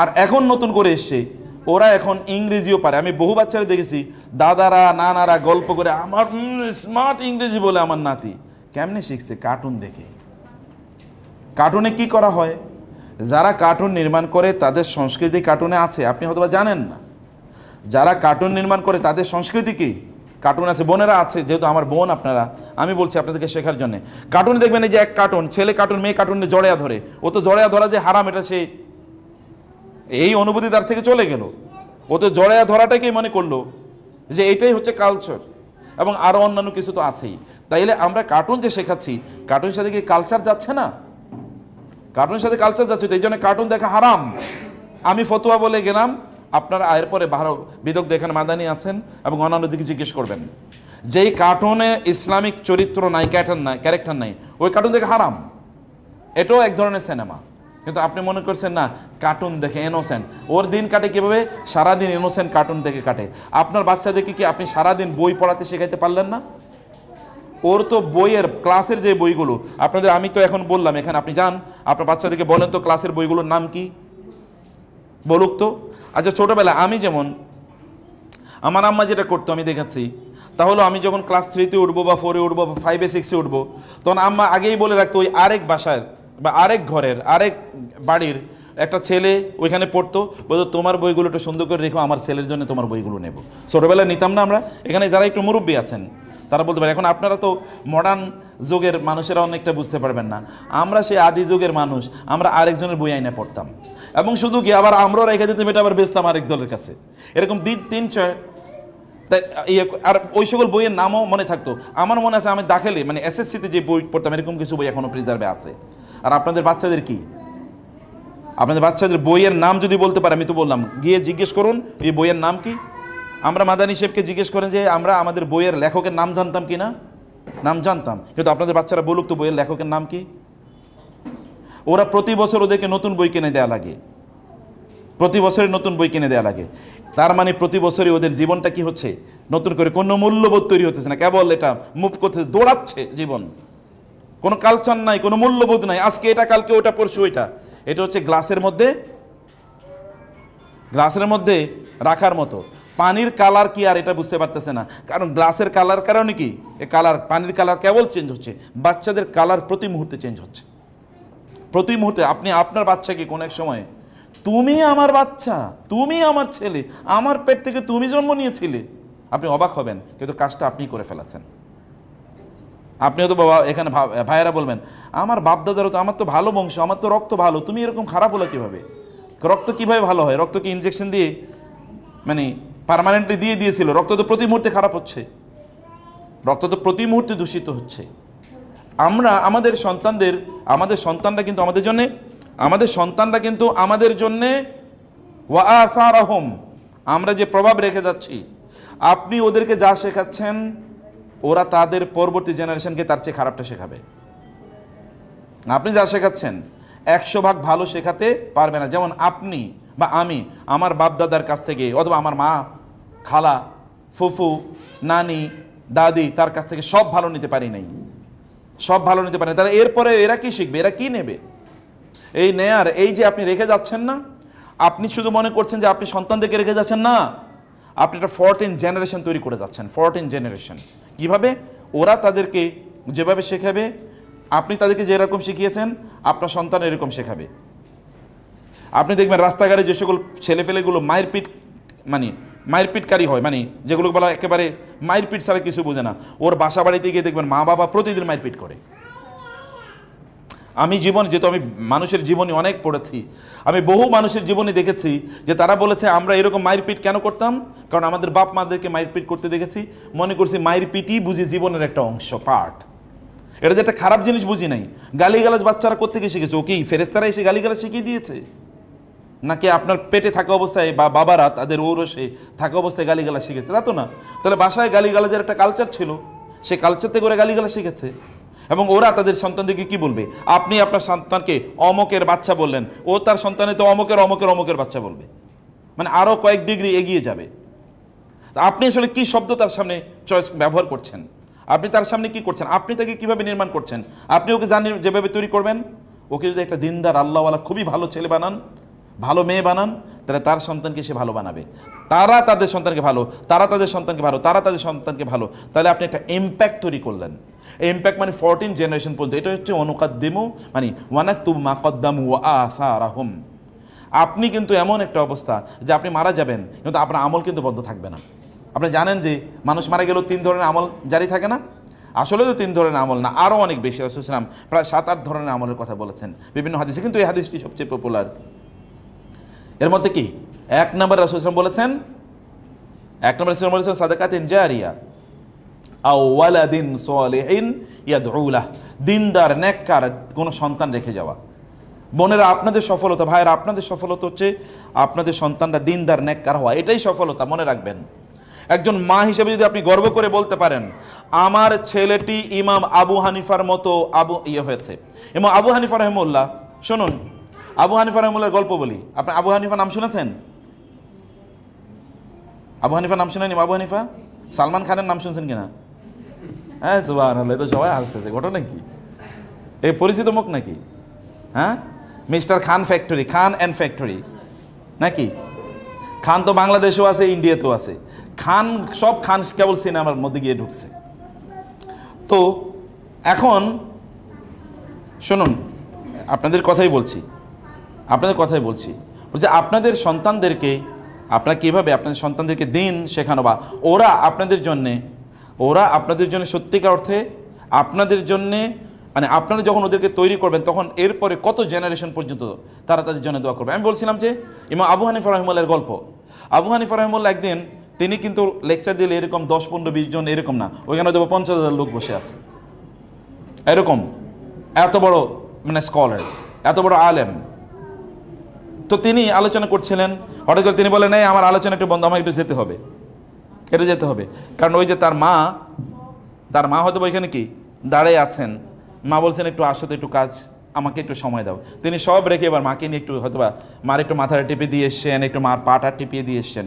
আর এখন নতুন করে এসছে ওরা এখন ইংরেজিও পারে। আমি বহু বাচ্চারা দেখেছি দাদারা নানারা গল্প করে আমার স্মার্ট ইংরেজি বলে আমার নাতি কেমনে শিখছে? কার্টুন দেখে। কার্টুনে কি করা হয়? যারা কার্টুন নির্মাণ করে তাদের সংস্কৃতি কার্টুনে আছে, আপনি হয়তো জানেন না। যারা কার্টুন নির্মাণ করে তাদের সংস্কৃতি কি? কার্টুন আছে, বোনেরা আছে, যেহেতু আমার বোন আপনারা, আমি বলছি আপনাদেরকে শেখার জন্য। কার্টুন দেখবেন, এই যে এক কার্টুন, ছেলে কার্টুন মেয়ে কার্টুনে জড়িয়া ধরে, ও তো জড়িয়া ধরা যে হারাম, এটা সে এই অনুভূতি তার থেকে চলে গেল, ও তো জড়িয়া ধরাটাকেই মনে করলো যে এটাই হচ্ছে কালচার, এবং আরও অন্যান্য কিছু তো আছেই। তাইলে আমরা কার্টুন যে শেখাচ্ছি, কার্টুনের সাথে কি কালচার যাচ্ছে না? কার্টুনের সাথে কালচার যাচ্ছে, তো এই জন্য কার্টুন দেখা হারাম। আমি ফতোয়া বলে গেলাম, আপনারা আয়ের পরে ভালো বিদগ্ধ এখানে মাদানি আছেন এবং অন্যান্য দিকে জিজ্ঞেস করবেন, যেই কার্টুনে ইসলামিক চরিত্র নাই, ক্যারেক্টার নাই, ওই কার্টুন দেখে হারাম। এটাও এক ধরনের সিনেমা, কিন্তু আপনি মনে করছেন না কার্টুন দেখে ইনোসেন্ট, ওর দিন কাটে কীভাবে? সারাদিন ইনোসেন্ট কার্টুন দেখে কাটে। আপনার বাচ্চাদেরকে কি আপনি সারাদিন বই পড়াতে শেখাইতে পারলেন না? ওর তো বইয়ের ক্লাসের যে বইগুলো আপনাদের, আমি তো এখন বললাম এখানে, আপনি যান আপনার বাচ্চাদেরকে বলেন তো ক্লাসের বইগুলোর নাম কি, বলুক তো। আচ্ছা, ছোটোবেলায় আমি যেমন, আমার আম্মা যেটা করতো আমি দেখেছি, তাহলে আমি যখন ক্লাস 3-তে উঠবো বা 4-এ উঠবো বা 5-এ 6-এ উঠবো, তখন আম্মা আগেই বলে রাখতো ওই আরেক বাসার বা আরেক ঘরের আরেক বাড়ির একটা ছেলে ওইখানে পড়তো, বলতো তোমার বইগুলো একটু সুন্দর করে রেখো, আমার ছেলের জন্য তোমার বইগুলো নেব। ছোটোবেলায় নিতাম না আমরা? এখানে যারা একটু মুরব্বী আছেন তারা বলতে পারে, এখন আপনারা তো মডার্ন যুগের মানুষেরা অনেকটা বুঝতে পারবেন না, আমরা সেই আদি যুগের মানুষ, আমরা আরেকজনের বই আইনে পড়তাম, এবং শুধু কি আবার আমরাও রেখে দিতাম, এটা আবার বেচতাম আরেক দলের কাছে, এরকম দিন 3-4। তাই আর ওই সকল বইয়ের নামও মনে থাকতো। আমার মনে আছে আমি দাখিলে মানে এসএসসিতে যে বই পড়তাম, এরকম কিছু বই এখনও প্রিজার্ভে আছে। আর আপনাদের বাচ্চাদের কি? আপনাদের বাচ্চাদের বইয়ের নাম যদি বলতে পারে, আমি তো বললাম গিয়ে জিজ্ঞেস করুন এই বইয়ের নাম কি। আমরা মাদানী সাহেবকে জিজ্ঞেস করেন যে আমরা আমাদের বইয়ের লেখকের নাম জানতাম কি না? নাম জানতাম, কিন্তু আপনাদের বাচ্চারা বলুক তো বইয়ের লেখকের নাম কি। ওরা প্রতি বছর ওদেরকে নতুন বই কিনে দেওয়া লাগে, প্রতি বছরে নতুন বই কিনে দেওয়া লাগে। তার মানে প্রতি বছরই ওদের জীবনটা কি হচ্ছে? নতুন করে কোনো মূল্যবোধ তৈরি হচ্ছে না, কেবল এটা মুভ করতে দৌড়াচ্ছে জীবন, কোনো কালচার নাই, কোনো মূল্যবোধ নাই, আজকে এটা কালকে ওটা পরশু ওইটা। এটা হচ্ছে গ্লাসের মধ্যে রাখার মতো। পানির কালার কি আর এটা বুঝতে পারতেছে না, কারণ গ্লাসের কালার কারণে কি পানির কালার কেবল চেঞ্জ হচ্ছে, বাচ্চাদের কালার প্রতি মুহূর্তে চেঞ্জ হচ্ছে, প্রতি মুহূর্তে। আপনি আপনার বাচ্চাকে কোনো এক সময়, তুমি আমার বাচ্চা, তুমি আমার ছেলে, আমার পেট থেকে তুমি জন্ম নিয়েছিলে, আপনি অবাক হবেন, কিন্তু কাজটা আপনি করে ফেলেছেন। আপনিও তো বাবা, এখানে ভাইয়েরা বলবেন আমার বাপদাদারও তো, আমার তো ভালো বংশ, আমার তো রক্ত ভালো, তুমি এরকম খারাপ হলো কীভাবে? রক্ত কীভাবে ভালো হয়? রক্ত কি ইনজেকশন দিয়ে মানে পার্মানেন্টলি দিয়েছিল? রক্ত তো প্রতি মুহূর্তে খারাপ হচ্ছে, রক্ত তো প্রতি মুহূর্তে দূষিত হচ্ছে। আমরা আমাদের সন্তানরা কিন্তু আমাদের জন্যে ওয়া আসারাহুম, আমরা যে প্রভাব রেখে যাচ্ছি, আপনি ওদেরকে যা শেখাচ্ছেন ওরা তাদের পরবর্তী জেনারেশনকে তার চেয়ে খারাপটা শেখাবে। আপনি যা শেখাচ্ছেন 100 ভাগ ভালো শেখাতে পারবে না। যেমন আপনি বা আমি আমার বাপদাদার কাছ থেকে, অথবা আমার মা, খালা, ফুফু, নানি, দাদি, তার কাছ থেকে সব ভালো নিতে পারি নাই, সব ভালো নিতে পারি। তারা এরপরে এরা কি শিখবে? এরা কি নেবে? এই নেয়ার, এই যে আপনি রেখে যাচ্ছেন না, আপনি শুধু মনে করছেন যে আপনি সন্তানদেরকে রেখে যাচ্ছেন না, আপনি একটা 14 জেনারেশন তৈরি করে যাচ্ছেন। 14 জেনারেশন কীভাবে? ওরা তাদেরকে যেভাবে শেখাবে, আপনি তাদেরকে যেরকম শিখিয়েছেন আপনার সন্তান এরকম শেখাবে। আপনি দেখবেন রাস্তাঘাটে যে সকল ছেলেফেলেগুলো মারপিটকারী হয়, মানে যেগুলো বলা একেবারে মারপিট ছাড়া কিছু বোঝে না, ওর বাসা বাড়িতে গিয়ে দেখবেন মা বাবা প্রতিদিন মারপিট করে। যেহেতু আমি মানুষের জীবনী অনেক পড়েছি, আমি বহু মানুষের জীবনী দেখেছি যে তারা বলেছে আমরা এরকম মারপিট কেন করতাম, কারণ আমাদের বাপ মাদেরকে মারপিট করতে দেখেছি, মনে করছি মারপিটই বুঝি জীবনের একটা অংশ, পার্ট। এটা যে একটা খারাপ জিনিস বুঝি নাই। গালিগালাজ বাচ্চারা কোত্থেকে শিখেছে? ও কি ফেরেশতারা এসে গালিগালাজ শিখিয়ে দিয়েছে? নাকি আপনার পেটে থাকা অবস্থায় বা বাবারা তাদের ঔরসে থাকা অবস্থায় গালিগালাজ শিখেছে? তা তো না। তাহলে বাসায় গালিগালাজের একটা কালচার ছিল, সে কালচার থেকে ওরা গালিগালাজ শিখেছে। এবং ওরা তাদের সন্তানদেরকে কি বলবে? আপনি আপনার সন্তানকে অমকের বাচ্চা বললেন, ও তার সন্তানে তো অমকের বাচ্চা বলবে, মানে আরও কয়েক ডিগ্রি এগিয়ে যাবে। আপনি আসলে কি শব্দ তার সামনে চয়েস ব্যবহার করছেন? আপনি তার সামনে কি করছেন? আপনি তাকে কিভাবে নির্মাণ করছেন? আপনি ওকে জানেন যেভাবে তৈরি করবেন, ওকে যদি একটা দিনদার আল্লাহওয়ালা খুবই ভালো ছেলে বানান, ভালো মেয়ে বানান, তাহলে তার সন্তানকে সে ভালো বানাবে। তারা তাদের সন্তানকে ভালো, তাহলে আপনি একটা ইম্প্যাক্ট তৈরি করলেন। এই ইম্প্যাক্ট মানে 14 জেনারেশন পর্যন্ত। এটা হচ্ছে অনুকাদ্দিমু, মানে ওয়ানাকতুবু মা কদ্দামু ওয়া আসারাহুম। আপনি কিন্তু এমন একটা অবস্থা যে আপনি মারা যাবেন, কিন্তু আপনার আমল কিন্তু বন্ধ থাকবে না। আপনি জানেন যে মানুষ মারা গেলেও 3 ধরনের আমল জারি থাকে না? আসলে তো 3 ধরনের আমল না, আরও অনেক বেশি। রাসূল সাল্লাল্লাহু আলাইহি ওয়াসাল্লাম প্রায় 7-8 ধরনের আমলের কথা বলেছেন বিভিন্ন হাদিসে, কিন্তু এই হাদিসটি সবচেয়ে পপুলার। এর মধ্যে কি 1 নম্বর রাসূল সাল্লাল্লাহু আলাইহি ওয়াসাল্লাম বলেছেন, 1 নম্বর রাসূল সাল্লাল্লাহু আলাইহি ওয়াসাল্লাম বলেছেন সাদাকাতিন জারিয়া আও ওয়ালাদিন সালিহিন ইয়াদউ লাহ, দিনদার নেককার কোন সন্তান রেখে যাওয়া। বোনেরা, আপনাদের সফলতা, ভাইয়েরা, আপনাদের সফলতা হচ্ছে আপনাদের সন্তানরা দিনদার নেককার হওয়া, এটাই সফলতা, মনে রাখবেন। একজন মা হিসেবে যদি আপনি গর্ব করে বলতে পারেন আমার ছেলেটি ইমাম আবু হানিফার মতো হয়েছে। এবং আবু হানিফা রাহিমাহুল্লাহ, শুনুন আবু হানিফা রাহিমাহুল্লাহর গল্প বলি। আপনি আবু হানিফা নাম শুনেছেন? আবু হানিফা নাম শুনেন? আবু হানিফা সালমান খানের নাম শুনছেন কিনা? হ্যাঁ, সুবহানাল্লাহ, তো সবাই হাসতেছে, ঘটনা কি? এই পরিচিত মুখ নাকি? হ্যাঁ, mister Khan factory, Khan and factory নাকি? খান তো বাংলাদেশেও আছে, ইন্ডিয়াতেও আছে। খান, সব খান কেবল সিনেমার মধ্যে গিয়ে ঢুকছে। তো এখন শুনুন, আপনাদের কথাই বলছি, বলছে আপনাদের সন্তানদেরকে আপনারা কীভাবে আপনাদের সন্তানদেরকে দিন শেখানো, বা ওরা আপনাদের জন্য সত্যিকার অর্থে আপনাদের জন্যে, মানে আপনারা যখন ওদেরকে তৈরি করবেন তখন এরপরে কত জেনারেশন পর্যন্ত তারা তাদের জন্য দোয়া করবে। আমি বলছিলাম যে ইমাম আবু হানিফা রাহিমাহুল্লাহর গল্প। আবু হানিফা রাহিমাহুল্লাহ একদিন, তিনি কিন্তু লেকচার দিলে এরকম 10, 15, 20 জন এরকম না, ওইখানে হয়তো 50,000 লোক বসে আছে, এরকম এত বড় মানে স্কলার, এত বড় আলেম। তো তিনি আলোচনা করছিলেন, হঠাৎ করে তিনি বলেন এই আমার আলোচনা একটু বন্ধ, আমার একটু যেতে হবে। কারণ ওই যে তার মা হয়তো ওইখানে কি দাঁড়িয়ে আছেন, মা বলছেন একটু আসো তো, একটু কাজ, আমাকে একটু সময় দাও। তিনি সব রেখে এবার মাকে নিয়ে একটু হয়তো বা মার একটু মাথাটা টিপে দিয়ে এসছেন, একটু মার পাটা টিপিয়ে দিয়ে এসছেন।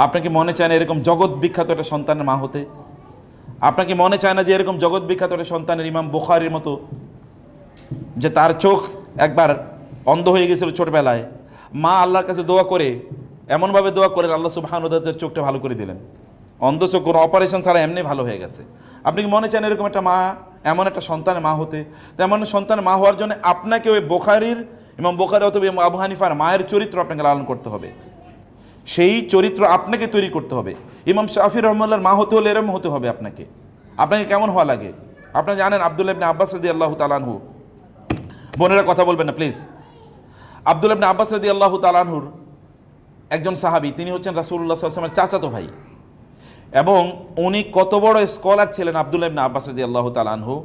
আপনাকে মনে চায় না এরকম জগৎ বিখ্যাত একটা সন্তানের মা হতে? আপনাকে মনে চায় না যে এরকম জগৎ বিখ্যাত একটা সন্তানের ইমাম বুখারীর মতো, যে তার চোখ একবার অন্ধ হয়ে গেছিল ছোটবেলায়, মা আল্লাহর কাছে দোয়া করে, এমনভাবে দোয়া করেন আল্লাহ সুবহানাহু ওয়া তাআলা চোখটা ভালো করে দিলেন, অন্ধ চোখ, কোনো অপারেশন ছাড়া এমনি ভালো হয়ে গেছে। আপনি কি মনে চান এরকম একটা মা, এমন একটা সন্তানের মা হতে? তো এমন সন্তানের মা হওয়ার জন্য আপনাকে ওই ইমাম বুখারী অথবা ইমাম আবু হানিফার মায়ের চরিত্র আপনাকে লালন করতে হবে, সেই চরিত্র আপনাকে তৈরি করতে হবে। ইমাম শাফি রাহিমাহুল্লাহর মা হতে হলে এরকম হতে হবে আপনাকে কেমন হওয়া লাগে? আপনারা জানেন আব্দুল্লাহ ইবনে আব্বাস রাদিয়াল্লাহু তাআলা আনহু, বোনেরা কথা বলবেন না প্লিজ। আব্দুল্লাহ ইবনে আব্বাস রাদিয়াল্লাহু তাআলা আনহুর একজন সাহাবী, তিনি হচ্ছেন রাসূলুল্লাহ সাল্লাল্লাহু আলাইহি ওয়াসাল্লামের চাচাতো ভাই, এবং উনি কত বড় স্কলার ছিলেন আব্দুল্লাহ ইবনে আব্বাস রাদিয়াল্লাহু তাআলা আনহু,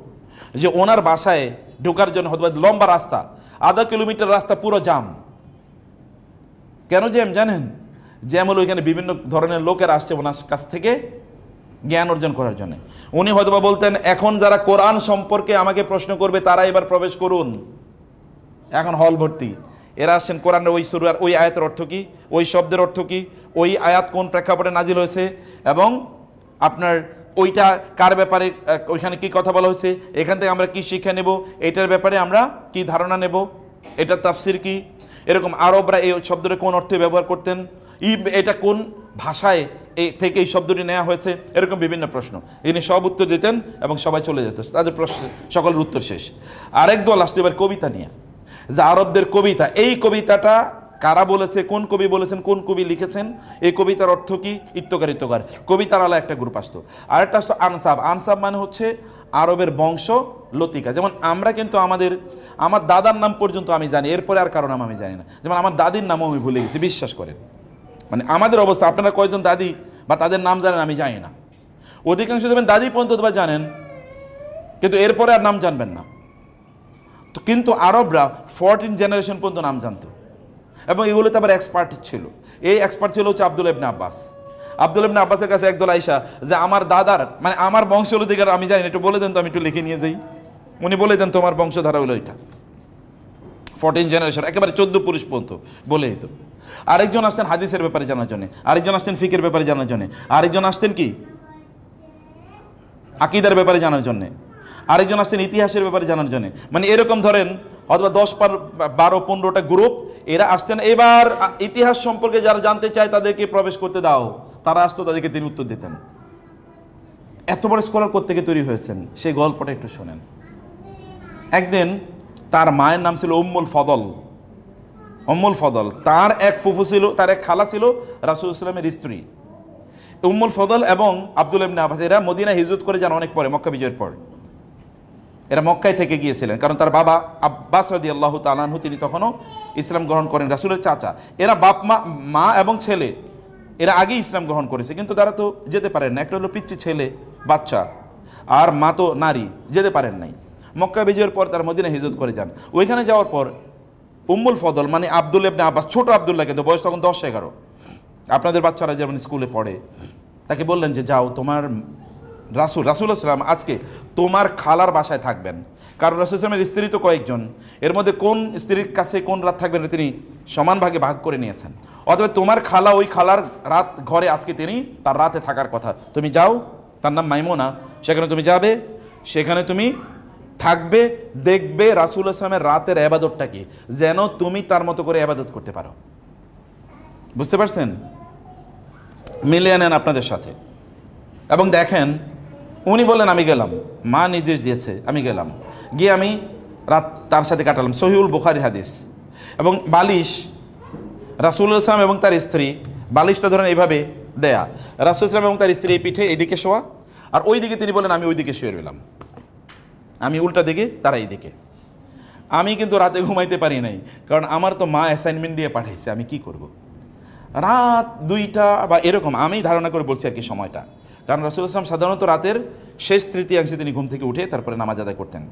যে ওনার বাসায় ঢোকার জন্য হয়তো লম্বা রাস্তা, 0.5 কিলোমিটার রাস্তা পুরো জাম। কেন জ্যাম জানেন? জ্যাম হলো ওইখানে বিভিন্ন ধরনের লোকের আসছে ওনার কাছ থেকে জ্ঞান অর্জন করার জন্য। উনি হয়তোবা বলতেন এখন যারা কোরআন সম্পর্কে আমাকে প্রশ্ন করবে তারা এবার প্রবেশ করুন, এখন হল ভর্তি, এরা আসছেন কোরআনের ওই সূরার ওই আয়াতের অর্থ কি, ওই শব্দের অর্থ কি, ওই আয়াত কোন প্রেক্ষাপটে নাজিল হয়েছে, এবং আপনার ওইটা কার ব্যাপারে, ওইখানে কি কথা বলা হয়েছে, এখান থেকে আমরা কি শিক্ষা নেব, এটার ব্যাপারে আমরা কি ধারণা নেব, এটার তাফসির কি, এরকম আরবরা এই শব্দটা কোন অর্থে ব্যবহার করতেন, এটা কোন ভাষায় থেকে এই শব্দটি নেওয়া হয়েছে, এরকম বিভিন্ন প্রশ্ন ইনি সব উত্তর দিতেন এবং সবাই চলে যেত, তাদের প্রশ্ন সকলের উত্তর শেষ। আরেক দল আসতো এবার কবিতা নিয়ে, যে আরবদের কবিতা, এই কবিতাটা কারা বলেছে, কোন কবি বলেছেন, কোন কবি লিখেছেন, এই কবিতার অর্থ কি, ইত্যকার কবিতার আলা একটা গ্রুপ আসতো। আরেকটা আসতো আনসাব মানে হচ্ছে আরবের বংশ লতিকা। যেমন আমরা কিন্তু আমার দাদার নাম পর্যন্ত আমি জানি, এরপরে আর কারো নাম আমি জানি না। যেমন আমার দাদির নামও আমি ভুলে গেছি, বিশ্বাস করেন। মানে আমাদের অবস্থা, আপনারা কয়জন দাদি বা তাদের নাম জানেন আমি জানি না। অধিকাংশ দেবেন দাদি পর্যন্ত বা জানেন, কিন্তু এরপরে আর নাম জানবেন না। তো কিন্তু আরবরা 14 জেনারেশন পর্যন্ত নাম জানতো, এবং এগুলোতে আবার এক্সপার্ট ছিল। এই এক্সপার্ট ছিল হচ্ছে আব্দুল্লাহ ইবনে আব্বাস। আব্দুল্লাহ ইবনে আব্বাসের কাছে একদল আইসা, যে আমার দাদার মানে আমার বংশোত্তর আমি জানি না, একটু বলে দেন তো, আমি একটু লিখে নিয়ে যাই। উনি বলে দেন তোমার বংশধারা হলো এটা, 14 জেনারেশন, একেবারে 14 পুরুষ পর্যন্ত বলে দিত। আরেকজন আসতেন হাদিসের ব্যাপারে জানার জন্য, আরেকজন আসতেন ফিকের ব্যাপারে জানার জন্য, আরেকজন আসতেন কি আকীদার ব্যাপারে জানার জন্য, আরেকজন আসতেন ইতিহাসের ব্যাপারে জানার জন্য। মানে এরকম ধরেন অথবা 10, 12, 15টা গ্রুপ এরা আসতেন। এবার ইতিহাস সম্পর্কে যারা জানতে চায় তাদেরকে প্রবেশ করতে দাও, তারা আসতো, তাদেরকে তিনি উত্তর দিতেন। এত বড় স্কলার কোত্থেকে তৈরি হয়েছেন সেই গল্পটা একটু শোনেন। একদিন তার মায়ের নাম ছিল উম্মুল ফদল। তার এক ফুফু ছিল, তার এক খালা ছিল রাসূলুল্লাহ সাল্লাল্লাহু আলাইহি ওয়াসাল্লামের স্ত্রী, উম্মুল ফদল এবং আব্দুল্লাহ ইবনে আব্বাস এরা মদিনা হিজরত করে যান অনেক পরে, মক্কা বিজয়ের পর। এরা মক্কায় থেকে গিয়েছিলেন, কারণ তার বাবা আব্বাস রাদিয়াল্লাহু তাআলা আনহু তিনি তখনও ইসলাম গ্রহণ করেন, রাসূলের চাচা। এরা বাপ মা এবং ছেলে এরা আগেই ইসলাম গ্রহণ করেছে, কিন্তু তারা তো যেতে পারেন না। একটা হলো পিচ্ছি ছেলে বাচ্চা, আর মা তো নারী, যেতে পারেন নাই। মক্কা বিজয়ের পর তারা মদিনা হিজরত করে যান। ওইখানে যাওয়ার পর উম্মুল ফদল মানে আব্দুল্লাহ ইবনে আব্বাস, ছোট আব্দুল্লাহ, কিন্তু বয়স তখন 10-11, আপনাদের বাচ্চারা যেমন স্কুলে পড়ে, তাকে বললেন যে যাও, তোমার রাসূলুল্লাহ সাল্লাম আজকে তোমার খালার বাসায় থাকবেন। কারণ রাসূল সাল্লামের স্ত্রী তো কয়েকজন, এর মধ্যে কোন স্ত্রীর কাছে কোন রাত থাকবেন তিনি সমান ভাগে ভাগ করে নিয়েছেন। অথবা তোমার খালা, ওই খালার রাত ঘরে আজকে তিনি তার রাতে থাকার কথা, তুমি যাও, তার নাম মাইমুনা, সেখানে তুমি যাবে, সেখানে তুমি থাকবে, দেখবে রাসূলুল্লাহ সাল্লামের রাতের ইবাদতটা কি, যেন তুমি তার মতো করে ইবাদত করতে পারো। বুঝতে পারছেন? মিলিয়ে নেন আপনাদের সাথে। এবং দেখেন, উনি বললেন আমি গেলাম, মা নির্দেশ দিয়েছে, আমি গেলাম, গিয়ে আমি রাত তার সাথে কাটালাম। সহিহুল বুখারী হাদিস। এবং বালিশ রাসূলুল্লাহ সাল্লাম এবং তার স্ত্রী, বালিশটা ধরেন এইভাবে দেয়া, রাসূল সাল্লাম এবং তার স্ত্রী এই পিঠে এইদিকে শোয়া, আর ওই দিকে তিনি বলেন আমি ওই দিকে শুয়ে রইলাম, আমি উল্টা দিকে, তারা এই দিকে। আমি কিন্তু রাতে ঘুমাইতে পারি নাই, কারণ আমার তো মা অ্যাসাইনমেন্ট দিয়ে পাঠাইছে, আমি কি করব। রাত 2টা বা এরকম আমি ধারণা করে বলছি আর কি সময়টা, কারণ রাসূলুল্লাহ সাল্লাম সাধারণত রাতের শেষ তৃতীয়াংশে তিনি ঘুম থেকে উঠে তারপরে নামাজ আদায় করতেন।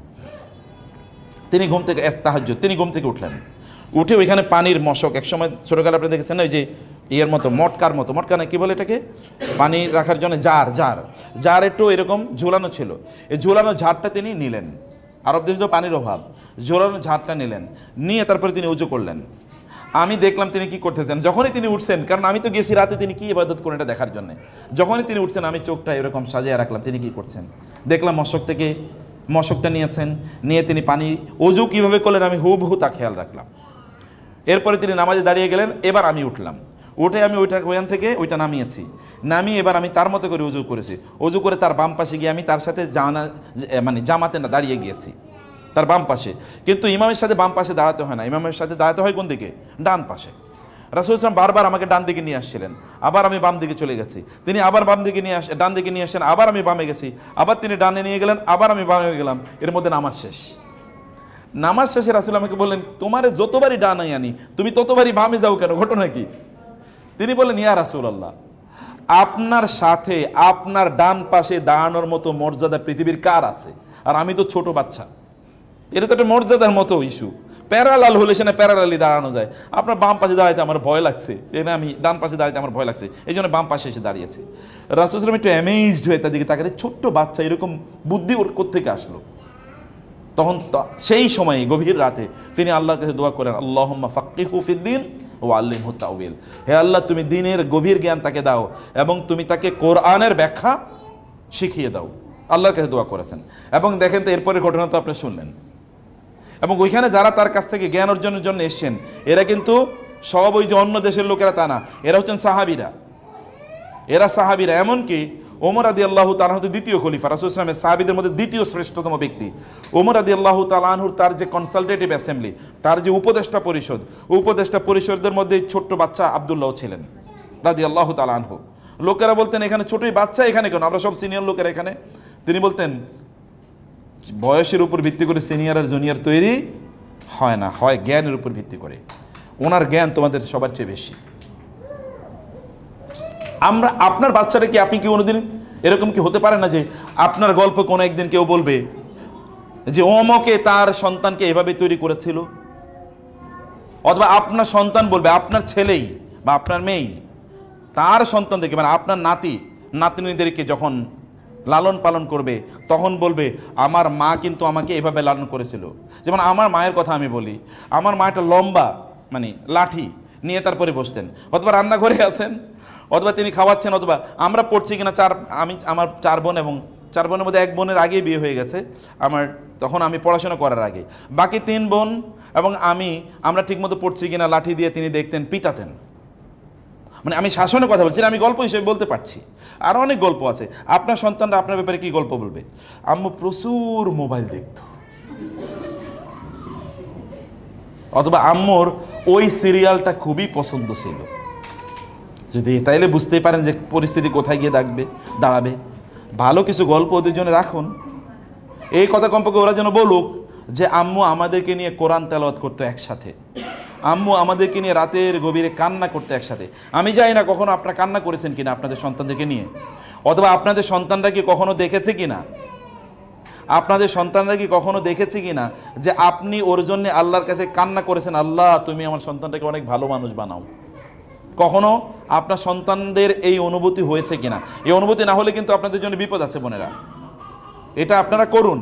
তিনি ঘুম থেকে তাহাজ্জুদ, তিনি ঘুম থেকে উঠলেন, উঠে ওইখানে পানির মশক, একসময় ছোটোকালে আপনি দেখেছেন না, ওই যে ইয়ের মতো, মটকার মতো, মটকা না কি বলে এটাকে, পানি রাখার জন্য জার একটু এরকম ঝুলানো ছিল, এই ঝুলানো ঝাড়টা তিনি নিলেন। আরব দেশে তো পানির অভাব, ঝুলানো ঝাড়টা নিলেন, নিয়ে তারপরে তিনি উজু করলেন। আমি দেখলাম তিনি কি করতেছেন। যখনই তিনি উঠছেন, কারণ আমি তো গেছি রাতে তিনি কি ইবাদত করেন এটা দেখার জন্য, যখনই তিনি উঠছেন আমি চোখটা এরকম সাজিয়ে রাখলাম তিনি কি করছেন। দেখলাম মশক থেকে মশকটা নিয়েছেন, নিয়ে তিনি পানি ওযু কীভাবে করলেন আমি হুবহু তা খেয়াল রাখলাম। এরপরে তিনি নামাজে দাঁড়িয়ে গেলেন, এবার আমি উঠলাম, উঠে আমি ওইখান থেকে ওইটা নামিয়েছি, নামিয়ে এবার আমি তার মতো করে উজু করেছি। উজু করে তার বাম পাশে গিয়ে আমি তার সাথে জামাতে না দাঁড়িয়ে গিয়েছি তার বাম পাশে। কিন্তু ইমামের সাথে বাম পাশে দাঁড়াতে হয় না, ইমামের সাথে দাঁড়াতে হয় কোন দিকে, ডান পাশে। রাসূল সাল্লাল্লাহু বারবার আমাকে ডান দিকে নিয়ে আসছিলেন, আবার আমি বাম দিকে চলে গেছি, তিনি আবার ডান দিকে নিয়ে আসেন, আবার আমি বামে গেছি, আবার তিনি ডানে নিয়ে গেলেন, আবার আমি বামে গেলাম। এর মধ্যে নামাজ শেষ। নামাজ শেষে রাসূল আমাকে বললেন তোমারে যতবারই ডানাই আনি তুমি ততবারই বামে যাও কেন, ঘটনা কি? তিনি বললেন ইয়া রাসূলুল্লাহ, আপনার সাথে আপনার ডান পাশে দাঁড়ানোর মতো মর্যাদা পৃথিবীর কার আছে? আর আমি তো ছোট বাচ্চা, এটা তো একটা মর্যাদার মতো ইস্যু। প্যারালাল হলে সেখানে প্যারালালি দাঁড়ানো যায়, আপনার বাম পাশে দাঁড়াইতে আমার ভয় লাগছে, এখানে আমি ডান পাশে দাঁড়াইতে আমার ভয় লাগছে, এই জন্য বাম পাশে এসে দাঁড়িয়েছে। রাসূল সাল্লাল্লাহু একটু অ্যামেজড হয়ে তার দিকে তাকাতে, ছোট্ট বাচ্চা এরকম বুদ্ধি ওর কোত্থেকে আসলো? তখন সেই সময়ে গভীর রাতে তিনি আল্লাহর কাছে দোয়া করেন, আল্লাহুম্মা ফাক্কিহু ফিদ্দীন ও আল্লিমহু তাউইল, হে আল্লাহ তুমি দ্বীনের গভীর জ্ঞান তাকে দাও এবং তুমি তাকে কোরআনের ব্যাখ্যা শিখিয়ে দাও। আল্লাহর কাছে দোয়া করেছেন। এবং দেখেন তো এরপরে ঘটনা তো আপনি শুনলেন। এবং ওইখানে যারা তার কাছ থেকে জ্ঞান অর্জনের জন্য এসছেন এরা কিন্তু সব ওই যে অন্য দেশের লোকেরা তা না, এরা হচ্ছেন সাহাবীরা, এরা সাহাবীরা। এমনকি ওমর রাদিয়াল্লাহু তাআলা আনহু দ্বিতীয় খলিফা, রাসূল সাল্লাল্লাহু আলাইহি ওয়াসাল্লামের সাহাবীদের মধ্যে দ্বিতীয় শ্রেষ্ঠতম ব্যক্তি ওমর রাদিয়াল্লাহু তাআলা আনহুর তার যে কনসালটেটিভ অ্যাসেম্বলি, তার যে উপদেষ্টা পরিষদের মধ্যে ছোট্ট বাচ্চা আব্দুল্লাহ ছিলেন রাদিয়াল্লাহু তাআলা আনহু। লোকেরা বলতেন এখানে ছোটই বাচ্চা এখানে কেন, আমরা সব সিনিয়র লোকেরা এখানে। তিনি বলতেন বয়সের উপর ভিত্তি করে সিনিয়র আর জুনিয়র তৈরি হয় না, হয় জ্ঞানের উপর ভিত্তি করে। ওনার জ্ঞান তোমাদের সবার চেয়ে বেশি। আপনার বাচ্চাটা কি, আপনি কি কোনোদিন এরকম কি হতে পারে না যে আপনার গল্প কোনো একদিন কেউ বলবে যে অমকে তার সন্তানকে এভাবে তৈরি করেছিল, অথবা আপনার সন্তান বলবে, আপনার ছেলেই বা আপনার মেয়েই তার সন্তানদেরকে, মানে আপনার নাতনিদেরকে যখন লালন পালন করবে তখন বলবে আমার মা কিন্তু আমাকে এভাবে লালন করেছিল। যেমন আমার মায়ের কথা আমি বলি, আমার মা একটা লম্বা লাঠি নিয়ে তারপরে বসতেন, অথবা রান্নাঘরে আছেন, অথবা তিনি খাওয়াচ্ছেন, অথবা আমরা পড়ছি কিনা আমার 4 বোন, এবং 4 বোনের মধ্যে 1 বোনের আগেই বিয়ে হয়ে গেছে তখন আমি পড়াশোনা করার আগে, বাকি 3 বোন এবং আমরা ঠিকমতো পড়ছি কিনা লাঠি দিয়ে তিনি দেখতেন, পিটাতেন। আমি শাসনের কথা বলছি, আমি গল্প হিসেবে বলতে পারছি, আরও অনেক গল্প আছে। আপনার সন্তানরা আপনার ব্যাপারে কি গল্প বলবে? আম্মু প্রচুর মোবাইল দেখত, অথবা আম্মুর ওই সিরিয়ালটা খুবই পছন্দ ছিল, যদি তাইলে বুঝতেই পারেন যে পরিস্থিতি কোথায় গিয়ে দাঁড়াবে। ভালো কিছু গল্প ওদের জন্য রাখুন, এই কথা কমপক্ষে ওরা যেন বলুক যে আম্মু আমাদেরকে নিয়ে কোরআন তেলাওয়াত করতো একসাথে, আম্মু আমাদেরকে নিয়ে রাতের গভীরে কান্না করতে একসাথে। আমি জানি না কখনো আপনারা কান্না করেছেন কিনা আপনাদের সন্তানদেরকে নিয়ে, অথবা আপনাদের সন্তানরা কি কখনো দেখেছে কিনা, আপনাদের সন্তানরা কি কখনো দেখেছে কিনা যে আপনি ওর জন্য আল্লাহর কাছে কান্না করেছেন, আল্লাহ তুমি আমার সন্তানটাকে অনেক ভালো মানুষ বানাও। কখনো আপনার সন্তানদের এই অনুভূতি হয়েছে কিনা? এই অনুভূতি না হলে কিন্তু আপনাদের জন্য বিপদ আছে বোনেরা। এটা আপনারা করুন,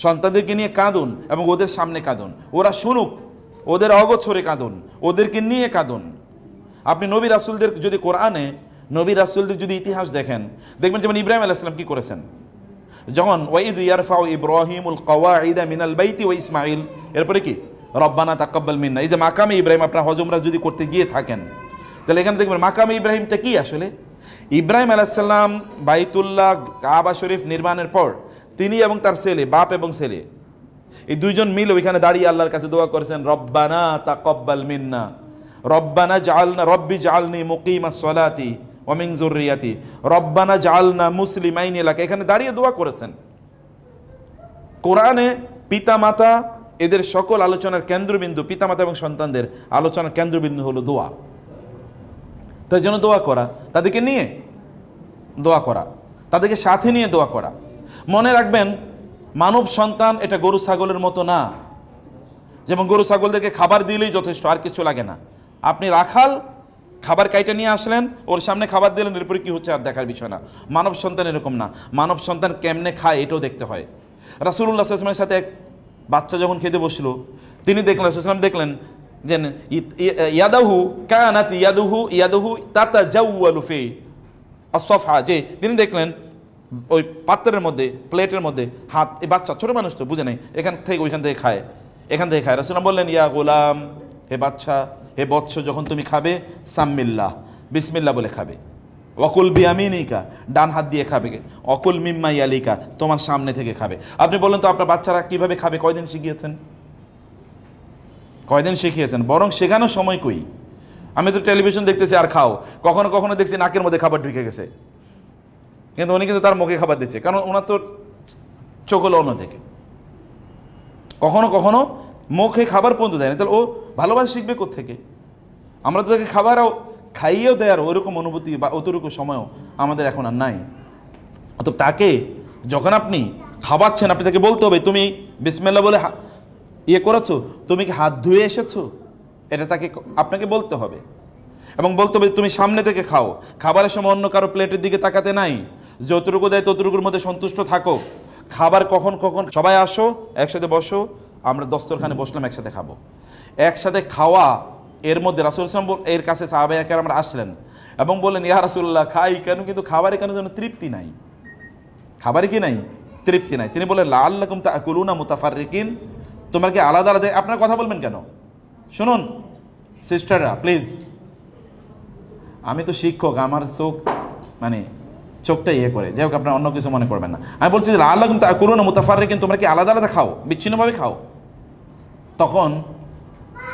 সন্তানদেরকে নিয়ে কাঁদুন এবং ওদের সামনে কাঁদুন, ওরা শুনুক, ওদের অগোছরে কাঁদুন, ওদেরকে নিয়ে কাঁদুন। আপনি নবী রাসূলদের যদি কোরআনে নবী রাসূলদের যদি ইতিহাস দেখেন, দেখবেন যেমন ইব্রাহিম আলাইহিস সালাম কি করেছেন। যখন ওয়াইদ ইয়ারফাউ ইব্রাহিমুল কওয়াইদা মিনাল বাইতি ওয়া ইসমাঈল, এরপরে কি রব্বানা তাকাব্বাল মিন্না। এই যে মাকামে ইব্রাহিম আপনার হজ উমরা যদি করতে গিয়ে থাকেন, তাহলে এখানে দেখবেন মাকামে ইব্রাহিমটা কি আসলে। ইব্রাহিম আলাইহিস সালাম বাইতুল্লাহ কাবা শরীফ নির্মাণের পর তিনি এবং তার ছেলে, বাপ এবং ছেলে, এই দুইজন মিলে ওইখানে দাঁড়িয়ে আল্লাহর কাছে দোয়া করেছেন, রব্বানা তাকাব্বাল মিন্না, রব্বানা জাআলনা রব্বি জাআলনি মুকিমাস সালাতি ওয়া মিন যুররিয়াতি, রব্বানা জাআলনা মুসলিমাইনি লাক। এখানে দাঁড়িয়ে দোয়া করেছেন। কোরআনে পিতামাতা এদের সকল আলোচনার কেন্দ্রবিন্দু, পিতামাতা এবং সন্তানদের আলোচনার কেন্দ্রবিন্দু হলো দোয়া। তার জন্য দোয়া করা, তাদেরকে নিয়ে দোয়া করা, তাদেরকে সাথে নিয়ে দোয়া করা। মনে রাখবেন মানব সন্তান এটা গরু ছাগলের মতো না, যেমন গরু ছাগলদেরকে খাবার দিলেই যথেষ্ট, আর কিছু লাগে না। আপনি রাখাল, খাবার কাইটা নিয়ে আসলেন, ওর সামনে খাবার দিলেন, এরপরে কি হচ্ছে আর দেখার বিষয় না। মানব সন্তান এরকম না, মানব সন্তান কেমনে খায় এটাও দেখতে হয়। রাসূলুল্লাহ সাল্লাল্লাহু আলাইহি ওয়াসাল্লামের সাথে এক বাচ্চা যখন খেতে বসলো, তিনি দেখলেন, রাসূলুল্লাহ সাল্লাল্লাহু আলাইহি ওয়াসাল্লাম দেখলেন যে ইয়াদাহু কানাত ইয়াদুহু তাতাজাওয়ালু ফি আস-সাফহা, যে তিনি দেখলেন ওই পাত্রের মধ্যে, প্লেটের মধ্যে হাত, এই বাচ্চা ছোট মানুষ তো বুঝে নেই, এখান থেকে ওইখান থেকে খায়, এখান থেকে খায়। রাসূলুল্লাহ বললেন, ইয়া গোলাম, হে বাচ্চা, হে বৎস, যখন তুমি খাবে সাম্মিল্লাহ, বিসমিল্লাহ বলে খাবে। অকুল বিয়ামিনিকা, ডান হাত দিয়ে খাবে। অকুল মিম্মা ইয়ালিকা, তোমার সামনে থেকে খাবে। আপনি বলেন তো আপনার বাচ্চারা কিভাবে খাবে কয়দিন শিখিয়েছেন? কয়দিন শিখিয়েছেন? বরং শেখানোর সময় কই? আমি তো টেলিভিশন দেখতেছি আর খাও, কখনো কখনো দেখছি নাকের মধ্যে খাবার ঢুকে গেছে, কিন্তু উনি কিন্তু তার মুখে খাবার দিচ্ছে, কারণ ওনার তো চোখ হলো অন্য থেকে। কখনো কখনো মুখে খাবার পর্যন্ত দেয় না, তাহলে ও ভালোবাসা শিখবে কোত্থেকে? আমরা তো তাকে খাবারও খাইয়েও দেয়ার ওইরকম অনুভূতি বা অতটুকু সময়ও আমাদের এখন আর নাই। অত তাকে যখন আপনি খাওয়াচ্ছেন, আপনি তাকে বলতে হবে, তুমি বিসমিল্লাহ বলে ইয়ে করেছো, তুমি কি হাত ধুয়ে এসেছো, এটা তাকে আপনাকে বলতে হবে। এবং বলতে হবে তুমি সামনে থেকে খাও, খাবারের সময় অন্য কারো প্লেটের দিকে তাকাতে নাই, যতটুকু দেয় ততটুকুর মধ্যে সন্তুষ্ট থাকো। খাবার কখন কখন সবাই আসো, একসাথে বসো, আমরা দস্তরখানে বসলাম, একসাথে খাবো। একসাথে খাওয়া, এর মধ্যে রাসূলুল্লাহ সাল্লাল্লাহু আলাইহি ওয়াসাল্লাম এর কাছে সাহাবায়ে কেরামরা আসলেন এবং বললেন, ইয়া রাসূলুল্লাহ, খাই কেন, কিন্তু খাবারে কেন যেন তৃপ্তি নাই, খাবারে কি নাই, তৃপ্তি নাই। তিনি বললেন, লাআল্লাকুম তাআকুলুনা মুতাফাররিকিন, তোমরা কি আলাদা আলাদা আপনারা কথা বলবেন কেন? শুনুন সিস্টাররা প্লিজ, আমি তো শিক্ষক, আমার চোখ মানে চোখটা ইয়ে করে, যাই হোক আপনারা অন্য কিছু মনে করবেন না। আমি বলছি যে লাআল্লাকুম তাআকুলুনা মুতাফাররিকিন, তোমরা কি আলাদা আলাদা খাও, বিচ্ছিন্নভাবে খাও? তখন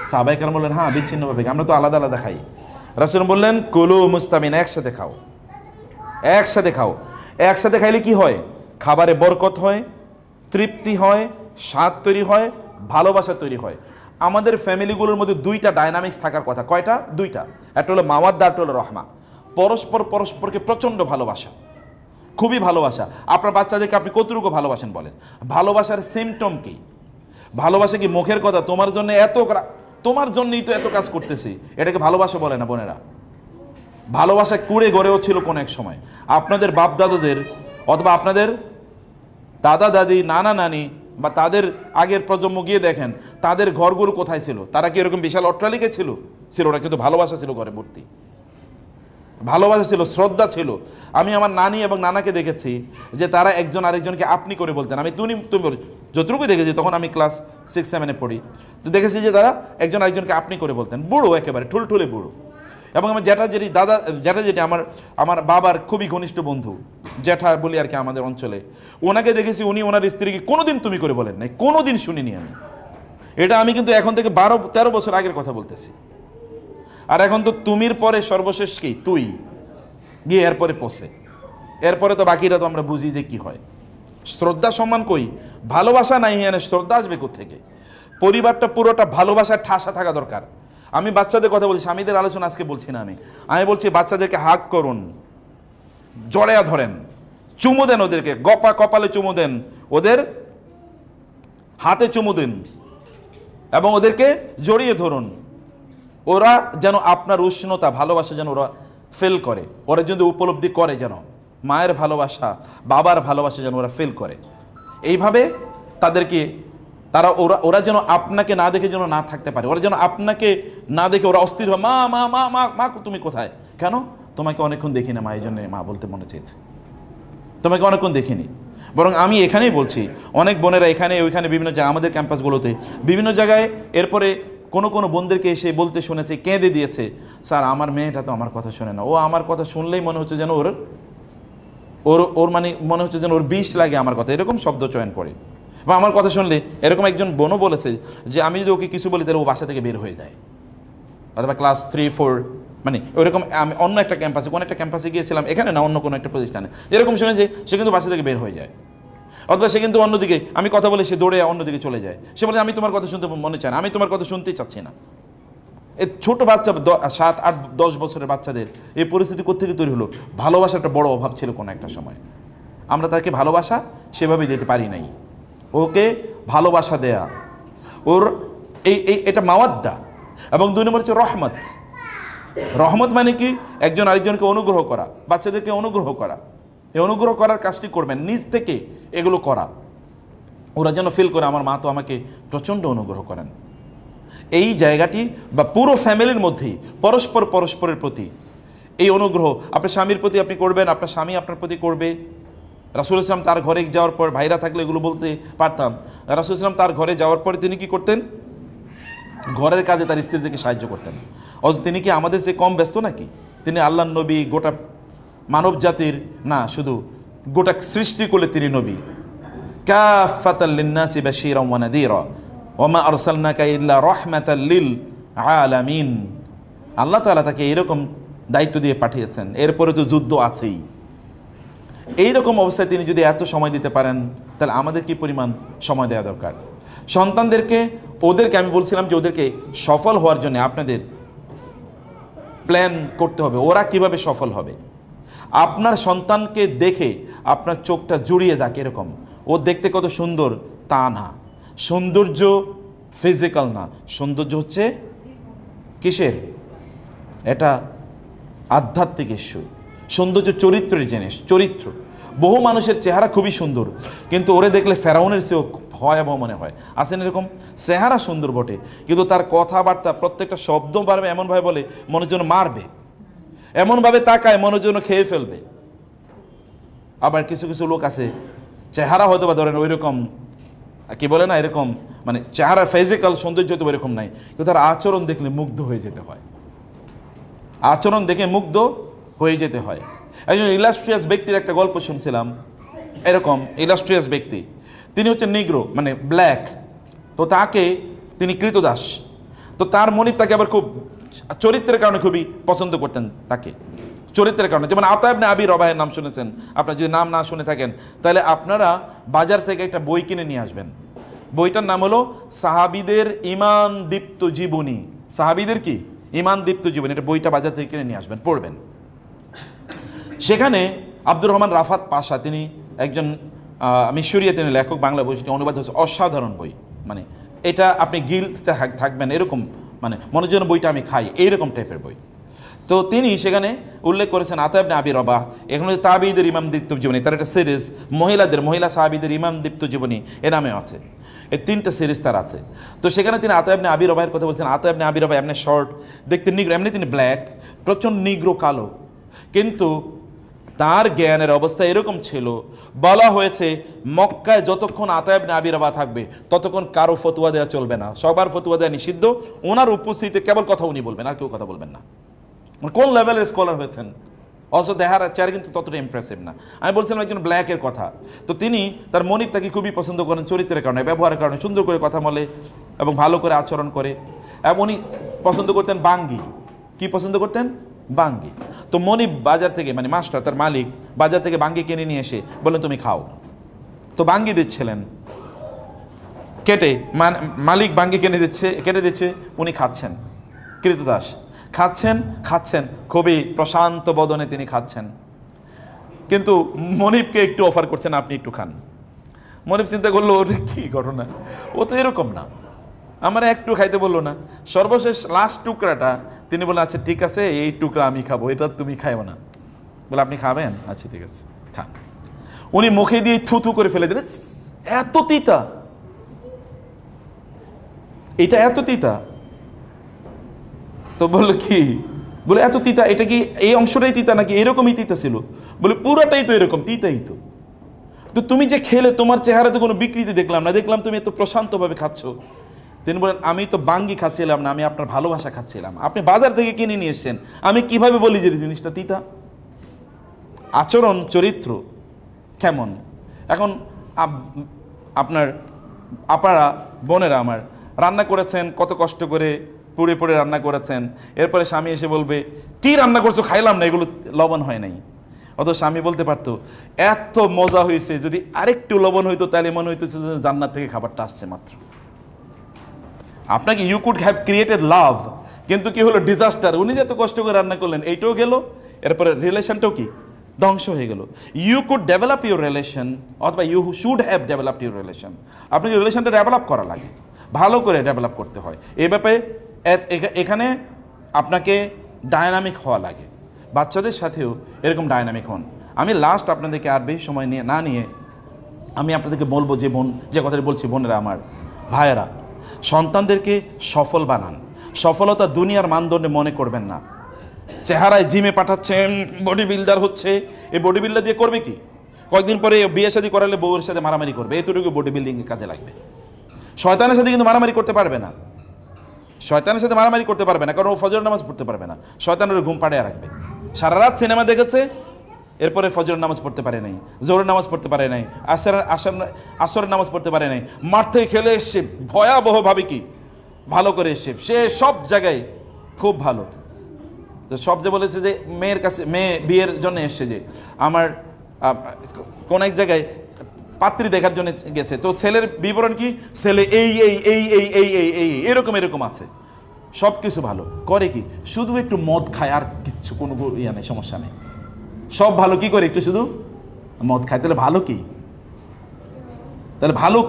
সাহাবায়ে কেরাম বললেন, হ্যাঁ বিচ্ছিন্নভাবে, আমরা তো আলাদা আলাদা খাই। রাসূল বললেন, কুলু মুস্তামিন, একসাথে খাও, একসাথে খাও। একসাথে খাইলে কি হয়? খাবারে বরকত হয়, তৃপ্তি হয়, স্বাদ তৈরি হয়, ভালোবাসা তৈরি হয়। আমাদের ফ্যামিলিগুলোর মধ্যে দুইটা ডাইনামিক্স থাকার কথা। কয়টা? দুইটা। একটা হলো মাওয়াদ্দা, একটা হলো রহমা। পরস্পর পরস্পরকে প্রচণ্ড ভালোবাসা, খুবই ভালোবাসা। আপনার বাচ্চাদেরকে আপনি কতটুকু ভালোবাসেন বলেন? ভালোবাসার সিমটম কি? ভালোবাসা কি মুখের কথা, তোমার জন্য তোমার জন্যই তো এত কাজ করতেছি, এটাকে ভালোবাসা বলে না বোনেরা। ভালোবাসা কুড়ে গড়েও ছিল কোন এক সময়। আপনাদের বাপ দাদাদের অথবা আপনাদের দাদা দাদি, নানা নানি বা তাদের আগের প্রজন্ম গিয়ে দেখেন তাদের ঘরগুলো কোথায় ছিল। তারা কি এরকম বিশাল অট্টালিকা ছিল? ছিল না, কিন্তু ভালোবাসা ছিল ঘরে ভর্তি, ভালোবাসা ছিল, শ্রদ্ধা ছিল। আমি আমার নানি এবং নানাকে দেখেছি যে তারা একজন আরেকজনকে আপনি করে বলতেন। আমি তুমি বলি যতটুকু দেখেছি, তখন আমি ক্লাস 6-7-এ পড়ি, তো দেখেছি যে তারা একজন আরেকজনকে আপনি করে বলতেন। বুড়ো, একেবারে ঠুলঠুলে বুড়ো। এবং আমার জ্যাঠা জেঠি, জ্যাঠা জেঠি আমার বাবার খুবই ঘনিষ্ঠ বন্ধু, জ্যাঠা বলি আর কি আমাদের অঞ্চলে, ওনাকে দেখেছি উনি ওনার স্ত্রীকে কোনোদিন তুমি করে বলেন নাই, কোনোদিন শুনিনি আমি। এটা আমি কিন্তু এখন থেকে 12-13 বছর আগের কথা বলতেছি। আর এখন তো তুমির পরে সর্বশেষ কি তুই, গিয়ে এরপরে পোষে, এরপরে তো বাকিটা তো আমরা বুঝি যে কি হয়। শ্রদ্ধা সম্মান কই, ভালোবাসা নাই, এনে শ্রদ্ধা আসবে কোত্থেকে? পরিবারটা পুরোটা ভালোবাসার ঠাসা থাকা দরকার। আমি বাচ্চাদের কথা বলছি, স্বামীদের আলোচনা আজকে বলছি না, আমি বলছি বাচ্চাদেরকে হাগ করুন, জড়ায়া ধরেন, চুমু দেন ওদেরকে, কপালে চুমু দেন, ওদের হাতে চুমু দিন এবং ওদেরকে জড়িয়ে ধরুন। ওরা যেন আপনার উষ্ণতা ভালোবাসা যেন ওরা ফিল করে, ওরা যদি উপলব্ধি করে, যেন মায়ের ভালোবাসা বাবার ভালোবাসা যেন ওরা ফিল করে। এইভাবে তাদেরকে ওরা যেন আপনাকে না দেখে যেন না থাকতে পারে, ওরা যেন আপনাকে না দেখে ওরা অস্থির হয়, মা মা মা মা মা তুমি কোথায়? কেন? তোমাকে অনেকক্ষণ দেখি না মা, এই জন্য মা বলতে মনে চেয়েছে, তোমাকে অনেকক্ষণ দেখিনি। বরং আমি এখানেই বলছি, অনেক বোনেরা এখানে ওইখানে বিভিন্ন জায়গায়, আমাদের ক্যাম্পাসগুলোতে বিভিন্ন জায়গায় এরপরে কোনো বোনদেরকে এসে বলতে শুনেছে, কেঁদে দিয়েছে, স্যার আমার মেয়েটা তো আমার কথা শোনে না, ও আমার কথা শুনলেই মনে হচ্ছে যেন ওর মানে মনে হচ্ছে যেন ওর বিষ লাগে আমার কথা, এরকম শব্দ চয়ন করে। বা আমার কথা শুনলে এরকম একজন বোনও বলেছে যে আমি যদি ওকে কিছু বলি তাহলে ও বাসা থেকে বের হয়ে যায়, অথবা ক্লাস 3-4 মানে ওইরকম। আমি অন্য একটা ক্যাম্পাসে, কোনো একটা ক্যাম্পাসে গিয়েছিলাম, এখানে না অন্য কোনো একটা প্রতিষ্ঠানে, এরকম শুনেছে সে কিন্তু বাসা থেকে বের হয়ে যায়, অথবা সে কিন্তু অন্যদিকে আমি কথা বলে সে দৌড়ে অন্যদিকে চলে যায়। সে বলে আমি তোমার কথা শুনতে মনে চাই না, আমি তোমার কথা শুনতেই চাচ্ছি না। এই ছোট বাচ্চা 7, 8, 10 বছরের বাচ্চাদের এই পরিস্থিতি কোত্থেকে তৈরি হলো? ভালোবাসার একটা বড় অভাব ছিল কোনো একটা সময়, আমরা তাকে ভালোবাসা সেভাবে দিতে পারি নাই। ওকে ভালোবাসা দেয়া, ওর এটা মাওয়াদ্দা। এবং 2 নম্বর হচ্ছে রহমত। রহমত মানে কি? একজন আরেকজনকে অনুগ্রহ করা, বাচ্চাদেরকে অনুগ্রহ করা। এই অনুগ্রহ করার কাজটি করবেন, নিজ থেকে এগুলো করা, ওরা যেন ফিল করে আমার মা তো আমাকে প্রচণ্ড অনুগ্রহ করেন। এই জায়গাটি বা পুরো ফ্যামিলির মধ্যেই পরস্পরের প্রতি এই অনুগ্রহ আপনার স্বামীর প্রতি আপনি করবেন, আপনার স্বামী আপনার প্রতি করবে। রাসূল ইসলাম তার ঘরে যাওয়ার পর, ভাইরা থাকলে এগুলো বলতে পারতাম, রাসূল ইসলাম তার ঘরে যাওয়ার পরে তিনি কি করতেন? ঘরের কাজে তার স্ত্রীদেরকে সাহায্য করতেন। অথচ তিনি কি আমাদের চেয়ে কম ব্যস্ত নাকি? তিনি আল্লাহর নবী, গোটা মানব জাতির না, শুধু গোটা সৃষ্টিকুলে তিনি নবী। কাফাতাল লিন্নাসি বাশীরান ওয়া নাযীরা ওয়া মা আরসালনাকা ইল্লা রাহমাতাল লিল আলামিন। আল্লাহ তাআলা তাকে এরকম দায়িত্ব দিয়ে পাঠিয়েছেন, এরপরে তো যুদ্ধ আছেই। এইরকম অবস্থায় তিনি যদি এত সময় দিতে পারেন, তাহলে আমাদের কি পরিমাণ সময় দেওয়া দরকার? সন্তানদেরকে আমি বলছিলাম যে ওদেরকে সফল হওয়ার জন্য আপনাদের প্ল্যান করতে হবে, ওরা কিভাবে সফল হবে। আপনার সন্তানকে দেখে আপনার চোখটা জুড়িয়ে যাক, এরকম ও দেখতে কত সুন্দর তা না। সৌন্দর্য ফিজিক্যাল না, সৌন্দর্য হচ্ছে কিসের? এটা আধ্যাত্মিক ইস্যু। সৌন্দর্য চরিত্রের জিনিস, চরিত্র। বহু মানুষের চেহারা খুবই সুন্দর, কিন্তু ওরে দেখলে ফেরাউনের চেয়েও ভয়াবহ মনে হয়। আছেন এরকম? চেহারা সুন্দর বটে, কিন্তু তার কথাবার্তা প্রত্যেকটা শব্দ পারবে এমনভাবে বলে মনের জন্য মারবে, এমনভাবে তাকায় মনের জন্য খেয়ে ফেলবে। আবার কিছু লোক আছে চেহারা হয়তো বা ধরেন ওই রকম কি বলে না, এরকম মানে চেহারা ফিজিক্যাল সৌন্দর্য হয়তো এরকম নাই, কিন্তু তার আচরণ দেখলে মুগ্ধ হয়ে যেতে হয়, আচরণ দেখে মুগ্ধ হয়ে যেতে হয়। একজন ইলাস্ট্রিয়াস ব্যক্তির একটা গল্প শুনছিলাম, এরকম ইলাস্ট্রিয়াস ব্যক্তি, তিনি হচ্ছেন নিগ্রো মানে ব্ল্যাক, তো তাকে তিনি কৃতদাস, তো তার মনিব তাকে আবার খুব চরিত্রের কারণে খুবই পছন্দ করতেন তাকে, চরিত্রের কারণে। যেমন আতা ইবনে আবি রবাহের নাম শুনেছেন, আপনারা যদি নাম না শুনে থাকেন তাহলে আপনারা বাজার থেকে একটা বই কিনে নিয়ে আসবেন। বইটার নাম হলো সাহাবীদের ঈমান দীপ্ত জীবনী। সাহাবীদের কি? ঈমান দীপ্ত জীবনী। এটা বইটা বাজার থেকে কিনে নিয়ে আসবেন, পড়বেন। সেখানে আব্দুর রহমান রাফাত পাশা, তিনি একজন মিশরীয় তিনি লেখক, বাংলা বইটি অনুবাদ হচ্ছে, অসাধারণ বই। মানে এটা আপনি গিলতে থাকবেন এরকম, মানে মনের জন্য বইটা আমি খাই এইরকম টাইপের বই। তো তিনি সেখানে উল্লেখ করেছেন আতা ইবনে আবি রবাহ, এখানে তাবিঈদের ইমাম দীপ্ত জীবনী, তার একটা সিরিজ মহিলা সাহাবীদের ইমাম দীপ্ত জীবনী এ নামে আছে, এই 3টা সিরিজ তার আছে। তো সেখানে তিনি আতা ইবনে আবি রবাহের কথা বলছেন। আতা ইবনে আবি রবাহ এমনি শর্ট, দেখতে নিগ্রো, এমনি তিনি ব্ল্যাক, প্রচণ্ড নিগ্রো কালো, কিন্তু তার জ্ঞানের অবস্থা এরকম ছিল, বলা হয়েছে মক্কায় যতক্ষণ আতা ইবনে আবি রবাহ থাকবে ততক্ষণ কারো ফতোয়া দেওয়া চলবে না, সবার ফতোয়া দেওয়া নিষিদ্ধ, ওনার উপস্থিতিতে কেবল কথা উনি বলবেন, আর কেউ কথা বলবেন না। কোন লেভেলের স্কলার হয়েছেন, অথচ দেখার চেয়ার কিন্তু ততটা ইমপ্রেসিভ না। আমি বলছিলাম একজন ব্ল্যাকের কথা, তো তিনি তার মনিব তাকে খুবই পছন্দ করেন চরিত্রের কারণে, ব্যবহারের কারণে, সুন্দর করে কথা বলে এবং ভালো করে আচরণ করে। এবং উনি পছন্দ করতেন বাঙ্গি, কি পছন্দ করতেন? বাঙ্গি। তো মনিব বাজার থেকে, মানে মাস্টার তার মালিক বাজার থেকে বাঙ্গি কিনে নিয়ে এসে বললেন তুমি খাও। তো বাঙ্গি দিচ্ছিলেন কেটে, মালিক বাঙ্গি কেটে দিচ্ছে, উনি খাচ্ছেন, কৃতদাস খাচ্ছেন খুবই প্রশান্ত বদনে তিনি খাচ্ছেন। কিন্তু মনিবকে একটু অফার করছেন আপনি একটু খান। মনিব চিন্তা করলো ওরে কি ঘটনা, ও তো এরকম না, আমার একটু খাইতে বললো না। সর্বশেষ লাস্ট টুকরাটা তিনি বললেন আচ্ছা ঠিক আছে এই টুকরা আমি খাবো, এটা তুমি খাইও না। বলে আপনি খাবেন? আচ্ছা ঠিক আছে খান। উনি মুখে দিয়ে থুথু করে ফেলে দিলেন, এত তিতা, এটা এত তিতা। তো বললো কি? বলে এত তিতা, এটা কি এই অংশটাই তিতা নাকি এরকমই তিতা ছিল? বলে পুরাটাই তো এরকম তিতাই তো। তো তুমি যে খেলে তোমার চেহারাতে কোনো বিকৃতি দেখলাম না, দেখলাম তুমি এত প্রশান্তভাবে খাচ্ছ। তিনি বলেন আমি তো বাঙ্গি খাচ্ছিলাম না, আমি আপনার ভালোবাসা খাচ্ছিলাম, আপনি বাজার থেকে কিনে নিয়ে এসছেন, আমি কিভাবে বলি যে জিনিসটা তিতা? আচরণ চরিত্র কেমন। এখন আপনারা বোনেরা আমার রান্না করেছেন, কত কষ্ট করে পুড়ে রান্না করেছেন, এরপরে স্বামী এসে বলবে কি রান্না করছো, খাইলাম না, এগুলো লবণ হয় নাই। অত স্বামী বলতে পারতো এত মজা হয়েছে, যদি আরেকটু লবণ হইতো তাহলে মনে হইতো জান্নাত থেকে খাবারটা আসছে মাত্র। আপনাকে ইউ কুড হ্যাভ ক্রিয়েটেড লাভ, কিন্তু কি হলো ডিজাস্টার। উনি যে এত কষ্ট করে রান্না করলেন এইটাও গেল, এরপরে রিলেশনটাও কি ধ্বংস হয়ে গেল। You could develop your relation, অথবা you should have developed your relation. আপনাকে রিলেশনটা ডেভেলপ করা লাগে, ভালো করে ডেভেলপ করতে হয়। এই ব্যাপারে এখানে আপনাকে ডায়নামিক হওয়া লাগে। বাচ্চাদের সাথেও এরকম ডায়নামিক হন। আমি লাস্ট আপনাদেরকে আর বেশি সময় না নিয়ে আমি আপনাদেরকে বলবো যে কথাটি বলছি, বোনেরা আমার, ভাইয়েরা, সন্তানদেরকে সফল বানান। সফলতা দুনিয়ার মানদণ্ডে মনে করবেন না। চেহারায় জিমে পাঠাচ্ছেন, বডি বিল্ডার হচ্ছে, এই বডি বিল্ডার দিয়ে করবে কি? কয়েকদিন পরে বিয়ে শাদী করালে বউয়ের সাথে মারামারি করবে, এতটুকু বডি বিল্ডিংয়ের কাজে লাগবে। শয়তানের সাথে কিন্তু মারামারি করতে পারবে না, শয়তানের সাথে মারামারি করতে পারবে না, কারণ ও ফজর নামাজ পড়তে পারবে না। শয়তানের ঘুম পাড়িয়ে রাখবে। সারা রাত সিনেমা দেখেছে, এরপরে ফজর নামাজ পড়তে পারে নাই, জোহরের নামাজ পড়তে পারে নাই, আসরের নামাজ পড়তে পারে নাই, মাঠ থেকে খেলে এসছে ভয়াবহভাবে, কি ভালো করে এসছে, সে সব জায়গায় খুব ভালো। তো সব যে বলেছে যে মেয়ের কাছে, মেয়ে বিয়ের জন্য এসছে, যে আমার কোন এক জায়গায় পাত্রী দেখার জন্য গেছে, তো ছেলের বিবরণ কি, ছেলে এই এই এই এই এই এই এই এরকম আছে, সব কিছু ভালো করে, কি শুধু একটু মদ খায়, আর কিচ্ছু কোনো ইয়া নেই, সমস্যা নেই, সব ভালো। কি করে? একটু শুধু মদ খায়। তাহলে ভালো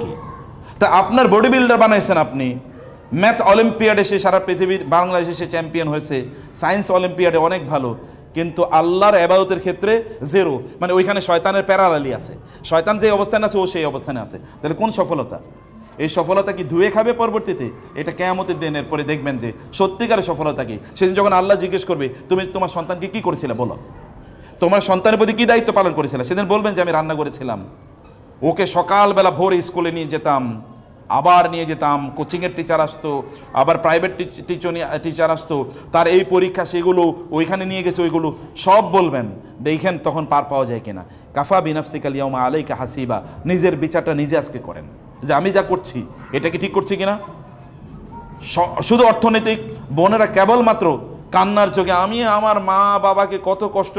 কি? তা আপনার বডি বিল্ডার বানাইছেন আপনি, ম্যাথ অলিম্পিয়াডে সে সারা পৃথিবীর, বাংলাদেশে সে চ্যাম্পিয়ন হয়েছে, সায়েন্স অলিম্পিয়াডে অনেক ভালো, কিন্তু আল্লাহর ইবাদতের ক্ষেত্রে জেরো। মানে ওইখানে শয়তানের প্যারালালি আছে, শয়তান যে অবস্থানে আছে ও সেই অবস্থানে আছে। তাহলে কোন সফলতা? এই সফলতা কি ধুয়ে খাবে পরবর্তীতে? এটা কিয়ামতের দিনের পরে দেখবেন যে সত্যিকারের সফলতা কি। সেদিন যখন আল্লাহ জিজ্ঞেস করবে তুমি তোমার সন্তানকে কি করেছিলে, বলো, তোমার সন্তানের প্রতি কি দায়িত্ব পালন করেছিলে, সেদিন বলবেন যে আমি রান্না করেছিলাম, ওকে সকালবেলা ভোরে স্কুলে নিয়ে যেতাম, আবার নিয়ে যেতাম, কোচিংয়ের টিচার আসতো, আবার প্রাইভেট টিচার আসতো, তার এই পরীক্ষা সেগুলো ওইখানে নিয়ে গেছে, ওইগুলো সব বলবেন। দেখেন তখন পার পাওয়া যায় কিনা। কাফা বিনাফসিকা আল-ইয়াওমা আলাইকা হাসিবা, নিজের বিচারটা নিজে আজকে করেন যে আমি যা করছি এটা কি ঠিক করছি কিনা। শুধু অর্থনৈতিক, বোনেরা কেবলমাত্র কান্নার চোখে আমি আমার মা বাবাকে কত কষ্ট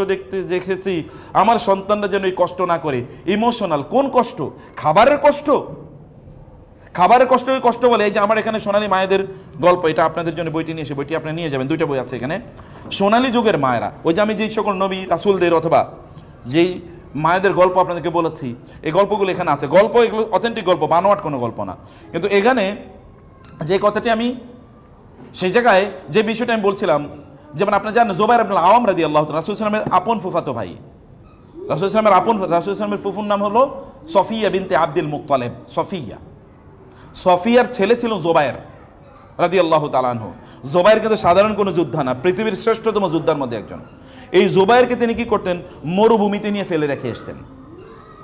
দেখেছি, আমার সন্তানরা যেন এই কষ্ট না করে। ইমোশনাল কোন কষ্ট? খাবারের কষ্ট, খাবারের কষ্ট, ওই কষ্ট বলে। এই যে আমার এখানে সোনালী মায়েদের গল্প, এটা আপনাদের জন্য বইটি নিয়ে এসে, বইটি আপনি নিয়ে যাবেন, দুইটা বই আছে এখানে। সোনালী যুগের মায়েরা, ওই যে আমি যেই সকল নবী রাসূলদের অথবা যেই মায়েদের গল্প আপনাদেরকে বলেছি, এই গল্পগুলো এখানে আছে। গল্প এগুলো অথেন্টিক গল্প, বানোয়াট কোনো গল্প না। কিন্তু এখানে যে কথাটি আমি সেই জায়গায় যে বিষয়টা আমি বলছিলাম, যেমন আপনারা জানেন জুবাইর ইবনে আওয়াম রাদিয়াল্লাহু তাআলা রাসূল সাল্লাল্লাহু আলাইহি ওয়াসাল্লামের আপন ফুফাতো ভাই। রাসূল সাল্লাল্লাহু ফুফুর নাম হলো সফিয়া বিনতে আব্দুল মুত্তালিব। সফিয়ার ছেলে ছিল জুবাইর রাদিয়াল্লাহু তাআলা আনহু। জুবাইর কিন্তু সাধারণ কোনো যোদ্ধা না, পৃথিবীর শ্রেষ্ঠতম যোদ্ধার মধ্যে একজন। এই জুবাইরকে তিনি কি করতেন, মরুভূমিতে নিয়ে ফেলে রেখে আসতেন।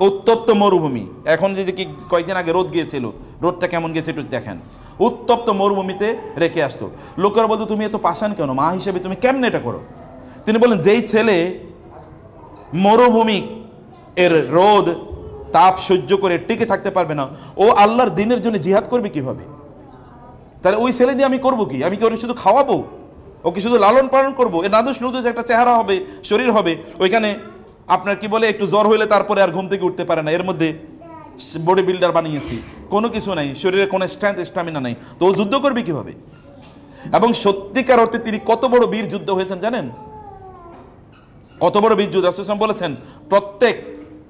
উত্তপ্ত মরুভূমি, এখন যে কি কয়েকদিন আগে রোদ গিয়েছিল, রোদটা কেমন গেছে একটু দেখেন। উত্তপ্ত মরুভূমিতে রেখে আসতো। লোকেরা বলতো তুমি এত পাষাণ কেন, মা হিসেবে তুমি কেমনে এটা করো? তিনি বলেন যেই ছেলে মরুভূমি এর রোদ তাপ সহ্য করে টিকে থাকতে পারবে না, ও আল্লাহর দ্বীনের জন্য জিহাদ করবে কিভাবে? তাহলে ওই ছেলে দিয়ে আমি করবো কি? আমি কি ওর শুধু খাওয়াবো? ওকে শুধু লালন পালন করবো, এ নাদুস নুদুস একটা চেহারা হবে, শরীর হবে, ওইখানে আপনার কি বলে একটু জ্বর হইলে তারপরে আর ঘুম থেকে উঠতে পারে না, এর মধ্যে বডি বিল্ডার বানিয়েছি, কোনো কিছু নাই, শরীরে কোনো স্ট্রেংথ স্ট্যামিনা নাই, তো ও যুদ্ধ করবে কিভাবে? এবং সত্যিকার অর্থে তিনি কত বড় বীর যুদ্ধ হয়েছেন জানেন? কত বড় বীর যুদ্ধ! রাসূল বলেছেন প্রত্যেক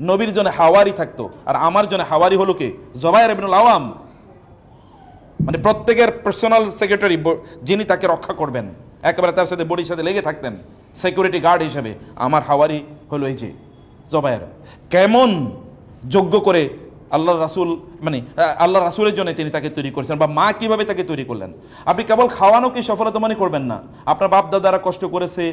নবীর জন্য হাওয়ারি থাকতো, আর আমার জন্য হাওয়ারি হলো কে? জুবাইর ইবনুল আওয়াম। মানে প্রত্যেকের পার্সোনাল সেক্রেটারি, যিনি তাকে রক্ষা করবেন, একেবারে তার সাথে বডির সাথে লেগে থাকতেন সিকিউরিটি গার্ড হিসেবে, আমার হাওয়ারি হলো এই যে জুবাইর। কেমন যোগ্য করে আল্লাহ রাসূল, মানে আল্লাহ রাসূলের জন্য তিনি তাকে তৈরি করেছেন, বা মা কিভাবে তাকে তৈরি করলেন। আপনি কেবল খাওয়ানো কি সফলতা মনে করবেন না, আপনার বাপ দাদারা কষ্ট করেছে,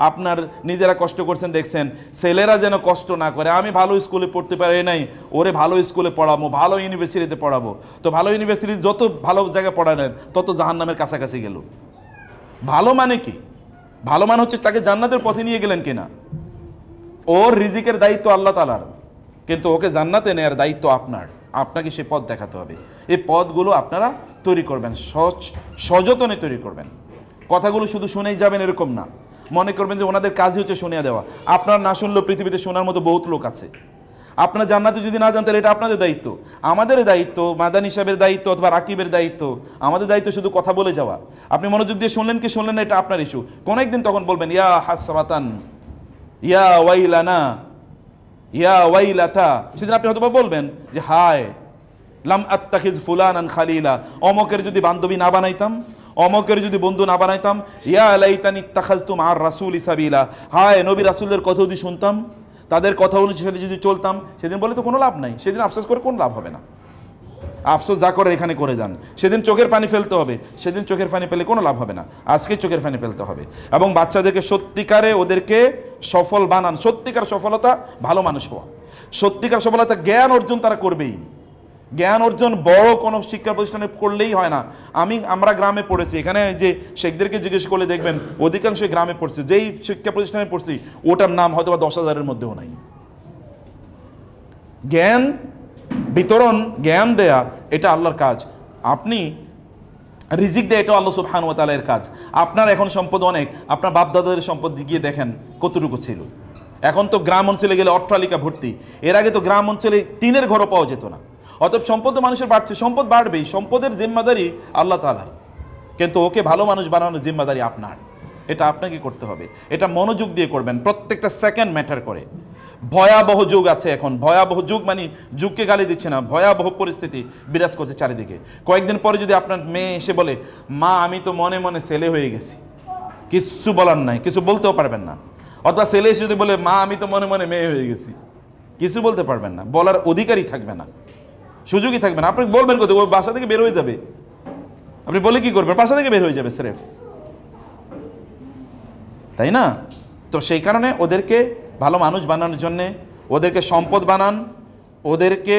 আপনার নিজেরা কষ্ট করছেন, দেখছেন ছেলেরা যেন কষ্ট না করে। আমি ভালো স্কুলে পড়তে পারি নাই, ওরে ভালো স্কুলে পড়াবো, ভালো ইউনিভার্সিটিতে পড়াবো, তো ভালো ইউনিভার্সিটি যত ভালো জায়গায় পড়ালেন তত জাহান্নামের কাছাকাছি গেল। ভালো মানে কি? ভালো মানে হচ্ছে তাকে জান্নাতের পথে নিয়ে গেলেন কিনা। ওর রিজিকের দায়িত্ব আল্লাহ তাআলার, কিন্তু ওকে জান্নাতে নেওয়ার দায়িত্ব আপনার, আপনাকে সে পথ দেখাতে হবে। এই পথগুলো আপনারা তৈরি করবেন, সযত্নে তৈরি করবেন। কথাগুলো শুধু শুনেই যাবেন এরকম না, মনে করবেন যে ওনাদের কাজই হচ্ছে শুনিয়ে দেওয়া। আপনার না শুনলেও পৃথিবীতে শোনার মতো বহুত লোক আছে। আপনার জান্নাতে যদি না যান তাহলে এটা আপনাদের দায়িত্ব, আমাদের দায়িত্ব, মাদানী সাহেবের দায়িত্ব অথবা রাকিবের দায়িত্ব। আমাদের দায়িত্ব শুধু কথা বলে যাওয়া। আপনি মনোযোগ দিয়ে শুনলেন কি শুনলেন না এটা আপনার ইস্যু। কোন একদিন তখন বলবেন ইয়া হাসরাতান, ইয়া ওয়াইলানা, ইয়া ওয়াইলাতা। সেদিন আপনি হয়তো বলবেন যে হায় লাম আত্তাখিজ ফুলানান খালিলা, অমকের যদি বান্ধবী না বানাইতাম, অমকের যদি বন্ধু না বানাইতাম। ইয়া লাইতানি ইত্তাখাযতু মা'আর রাসূলি সাবিলা, হায় নবী রাসূলের কথা যদি শুনতাম, তাদের কথা অনুযায়ী যদি চলতাম। সেদিন বলে তো কোনো লাভ নাই, সেদিন আফসোস করে কোনো লাভ হবে না। আফসোস যা করে এখানে করে যান। সেদিন চোখের পানি ফেলতে হবে, সেদিন চোখের পানি পেলে কোনো লাভ হবে না, আজকে চোখের পানি ফেলতে হবে। এবং বাচ্চাদেরকে সত্যিকারে ওদেরকে সফল বানান। সত্যিকার সফলতা ভালো মানুষ হওয়া, সত্যিকার সফলতা জ্ঞান অর্জন তারা করবেই। জ্ঞান অর্জন বড় কোনো শিক্ষা প্রতিষ্ঠানে করলেই হয় না। আমরা গ্রামে পড়েছি, এখানে যে শেখদেরকে জিজ্ঞেস করলে দেখবেন অধিকাংশ গ্রামে পড়ছে। যেই শিক্ষা প্রতিষ্ঠানে পড়ছি ওটার নাম হয়তো বা 10,000-এর মধ্যেও নাই। জ্ঞান বিতরণ, জ্ঞান দেয়া এটা আল্লাহর কাজ। আপনি রিজিক দেয় এটাও আল্লাহ সুবহানাহু ওয়া তাআলার কাজ। আপনার এখন সম্পদ অনেক, আপনার বাপ দাদাদের সম্পদ গিয়ে দেখেন কতটুকু ছিল। এখন তো গ্রাম অঞ্চলে গেলে অট্টালিকা ভর্তি, এর আগে তো গ্রাম অঞ্চলে টিনের ঘরও পাওয়া যেত না। অতএব সম্পদ তো মানুষের বাড়ছে, সম্পদ বাড়বেই, সম্পদের জিম্মাদারি আল্লাহ তাআলার, কিন্তু ওকে ভালো মানুষ বানানোর জিম্মাদারি আপনার। এটা আপনাকে করতে হবে, এটা মনোযোগ দিয়ে করবেন। প্রত্যেকটা সেকেন্ড ম্যাটার করে। ভয়াবহ যুগ আছে এখন, ভয়াবহ যুগ মানে যুগকে গালি দিচ্ছে না, ভয়াবহ পরিস্থিতি বিরাজ করছে চারিদিকে। কয়েকদিন পরে যদি আপনার মেয়ে এসে বলে মা আমি তো মনে মনে ছেলে হয়ে গেছি, কিচ্ছু বলার নাই, কিছু বলতেও পারবেন না। অথবা ছেলে এসে যদি বলে মা আমি তো মনে মনে মেয়ে হয়ে গেছি, কিছু বলতে পারবেন না, বলার অধিকারই থাকবে না, সুযোগই থাকবে না। আপনি বলবেন কোথায়? ওই বাসা থেকে বের হয়ে যাবে। আপনি বলে কি করবেন? বাসা থেকে বের হয়ে যাবে স্রেফ, তাই না? তো সেই কারণে ওদেরকে ভালো মানুষ বানানোর জন্যে ওদেরকে সম্পদ বানান, ওদেরকে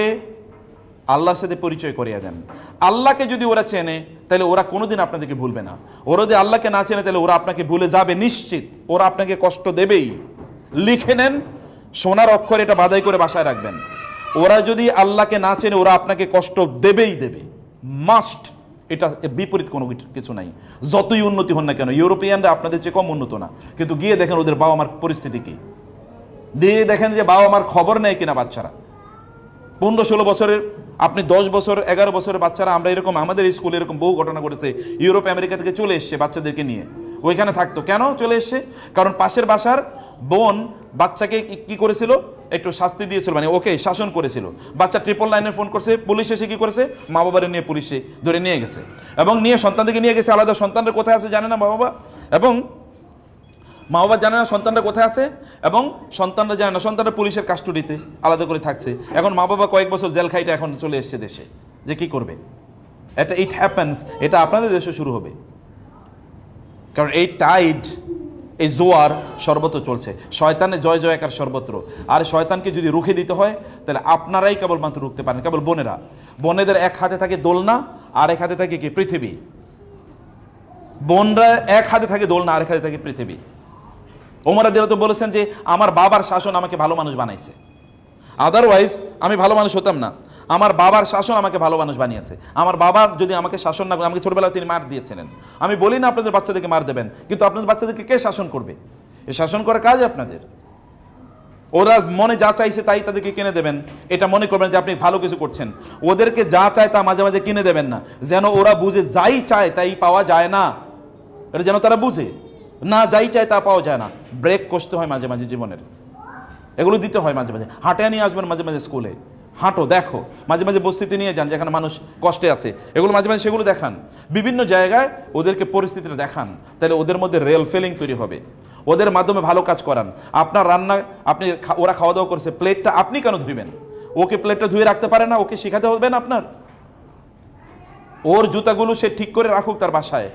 আল্লাহর সাথে পরিচয় করিয়ে দেন। আল্লাহকে যদি ওরা চেনে তাহলে ওরা কোনোদিন আপনাদেরকে ভুলবে না। ওরা যদি আল্লাহকে না চেনে তাহলে ওরা আপনাকে ভুলে যাবে নিশ্চিত, ওরা আপনাকে কষ্ট দেবেই। লিখে নেন, সোনার অক্ষর এটা বাধাই করে বাসায় রাখবেন। ওরা যদি আল্লাহকে না চেনে ওরা আপনাকে কষ্ট দেবেই দেবে, মাস্ট। এটা বিপরীত কোনো কিছু নাই। যতই উন্নতি হন না কেন, ইউরোপিয়ানরা আপনাদের চেয়ে কম উন্নত না, কিন্তু গিয়ে দেখেন ওদের বাবা মার পরিস্থিতি কি, দিয়ে দেখেন যে বাবা মার খবর নেয় কিনা বাচ্চারা। 15-16 বছরের, আপনি 10 বছর 11 বছরের বাচ্চারা, আমরা এরকম আমাদের স্কুলে এরকম বহু ঘটনা ঘটেছে। ইউরোপ আমেরিকা থেকে চলে এসছে বাচ্চাদেরকে নিয়ে, ওইখানে থাকতো। কেন চলে এসছে? কারণ পাশের বাসার বোন বাচ্চাকে কি করেছিল, একটু শাস্তি দিয়েছিল, মানে ওকে শাসন করেছিল। বাচ্চা 999 ফোন করছে, পুলিশ এসে কি করেছে, মা বাবার নিয়ে পুলিশে ধরে নিয়ে গেছে, এবং নিয়ে সন্তানদেরকে নিয়ে গেছে আলাদা। সন্তানরা কোথায় আছে জানে না মা বাবা, এবং মা বাবা জানে না সন্তানরা কোথায় আছে, এবং সন্তানরা জানে না, সন্তানরা পুলিশের কাস্টডিতে আলাদা করে থাকছে। এখন মা বাবা কয়েক বছর জেল খাইটা এখন চলে এসছে দেশে, যে কি করবে। এটা ইট হ্যাপেন্স, এটা আপনাদের দেশে শুরু হবে। কারণ এই টাইড, এই জোয়ার সর্বত্র চলছে, শয়তানের জয় জয়কার সর্বত্র। আর শয়তানকে যদি রুখে দিতে হয় তাহলে আপনারাই কেবলমাত্র রুখতে পারেন। কেবল বোনেরা, বোনেদের এক হাতে থাকে দোলনা, আর এক হাতে থাকে কি পৃথিবী। বোনরা এক হাতে থাকে দোলনা, আর এক হাতে থাকে পৃথিবী। ওমর রাদিয়াল্লাহু আনহু বলেছেন যে আমার বাবার শাসন আমাকে ভালো মানুষ বানাইছে, আদারওয়াইজ আমি ভালো মানুষ হতাম না। আমার বাবার শাসন আমাকে ভালো মানুষ বানিয়েছে। আমার বাবা যদি আমাকে শাসন না করে, আমাকে ছোটবেলায় তিনি মার দিয়েছিলেন। আমি বলি না আপনাদের বাচ্চাদেরকে মার দেবেন, কিন্তু আপনাদের বাচ্চাদেরকে কে শাসন করবে? এই শাসন করার কাজ আপনাদের। ওরা মনে যা চাইছে তাই তাদেরকে কিনে দেবেন, এটা মনে করবেন যে আপনি ভালো কিছু করছেন। ওদেরকে যা চায় তা মাঝে মাঝে কিনে দেবেন না, যেন ওরা বুঝে যাই চায় তাই পাওয়া যায় না, এটা যেন তারা বুঝে না, যাই চায় তা পাওয়া যায় না। ব্রেক কষতে হয় মাঝে মাঝে জীবনের, এগুলো দিতে হয় মাঝে মাঝে। হাঁটে নিয়ে আসবেন মাঝে মাঝে স্কুলে, হাঁটো, দেখো, মাঝে মাঝে বস্তিতে নিয়ে যান যেখানে মানুষ কষ্টে আছে, এগুলো মাঝে মাঝে সেগুলো দেখান। বিভিন্ন জায়গায় ওদেরকে পরিস্থিতিটা দেখান, তাহলে ওদের মধ্যে রিয়েল ফিলিং তৈরি হবে। ওদের মাধ্যমে ভালো কাজ করান। আপনার রান্না, আপনি ওরা খাওয়া দাওয়া করছে, প্লেটটা আপনি কেন ধুইবেন? ওকে প্লেটটা ধুয়ে রাখতে পারে না? ওকে শেখাতে হবে না আপনার? ওর জুতাগুলো সে ঠিক করে রাখুক তার বাসায়,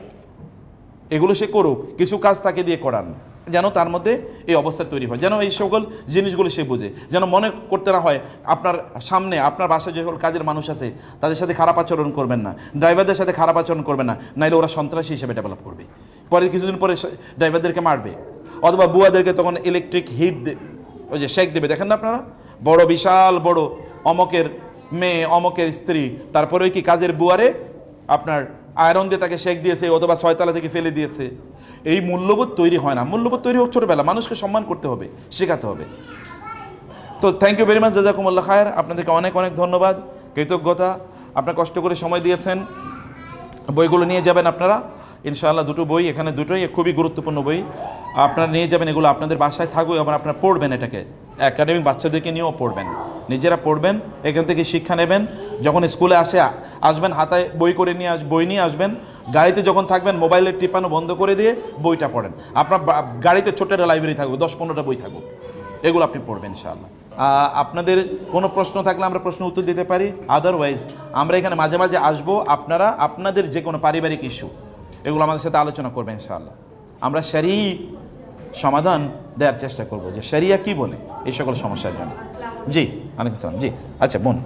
এগুলো সে করুক, কিছু কাজ তাকে দিয়ে করান, যেন তার মধ্যে এই অবস্থা তৈরি হয়, যেন এই সকল জিনিসগুলো সে বুঝে, যেন মনে করতে না হয় আপনার সামনে আপনার বাসায় যে সকল কাজের মানুষ আছে তাদের সাথে খারাপ আচরণ করবেন না, ড্রাইভারদের সাথে খারাপ আচরণ করবেন না, নাইলে ওরা সন্ত্রাসী হিসেবে ডেভেলপ করবে, পরে কিছুদিন পরে ড্রাইভারদেরকে মারবে, অথবা বুয়াদেরকে তখন ইলেকট্রিক হিট ওই যে শেক দেবে। দেখেন না আপনারা, বড় বিশাল বড় অমকের মেয়ে, অমকের স্ত্রী, তারপরে ওই কি কাজের বুয়ারে আপনার আয়রন দিয়ে তাকে শেক দিয়েছে, অথবা ছয়তলা থেকে ফেলে দিয়েছে। এই মূল্যবোধ তৈরি হয় না। মূল্যবোধ তৈরি হোক ছোটবেলা, মানুষকে সম্মান করতে হবে, শেখাতে হবে। তো থ্যাংক ইউ ভেরি মাচ, জাযাকুমুল্লাহ খায়ের। আপনাদেরকে অনেক অনেক ধন্যবাদ, কৃতজ্ঞতা। আপনারা কষ্ট করে সময় দিয়েছেন। বইগুলো নিয়ে যাবেন আপনারা ইনশাআল্লাহ। দুটো বই এখানে, দুটোই খুবই গুরুত্বপূর্ণ বই। আপনারা নিয়ে যাবেন, এগুলো আপনাদের বাসায় থাকুক এবং আপনারা পড়বেন। এটাকে একাডেমিক বাচ্চাদেরকে নিয়েও পড়বেন, নিজেরা পড়বেন, এখান থেকে শিক্ষা নেবেন। যখন স্কুলে আসবেন হাতায় বই করে নিয়ে বই নিয়ে আসবেন। গাড়িতে যখন থাকবেন মোবাইলের টিপানো বন্ধ করে দিয়ে বইটা পড়েন। আপনার গাড়িতে ছোট্ট একটা লাইব্রেরি থাকুক, 10-15টা বই থাকুক, এগুলো আপনি পড়বেন ইনশাআল্লাহ। আপনাদের কোনো প্রশ্ন থাকলে আমরা প্রশ্ন উত্তর দিতে পারি। আদারওয়াইজ আমরা এখানে মাঝে মাঝে আসবো, আপনারা আপনাদের যে কোনো পারিবারিক ইস্যু এগুলো আমাদের সাথে আলোচনা করবেন ইনশাআল্লাহ। আমরা শরঈ সমাধান দেওয়ার চেষ্টা করব, যে শরিয়া কি বলে এই সকল সমস্যার জন্য। জি, ওয়ালাইকুম আসসালাম। জি, আচ্ছা বোন,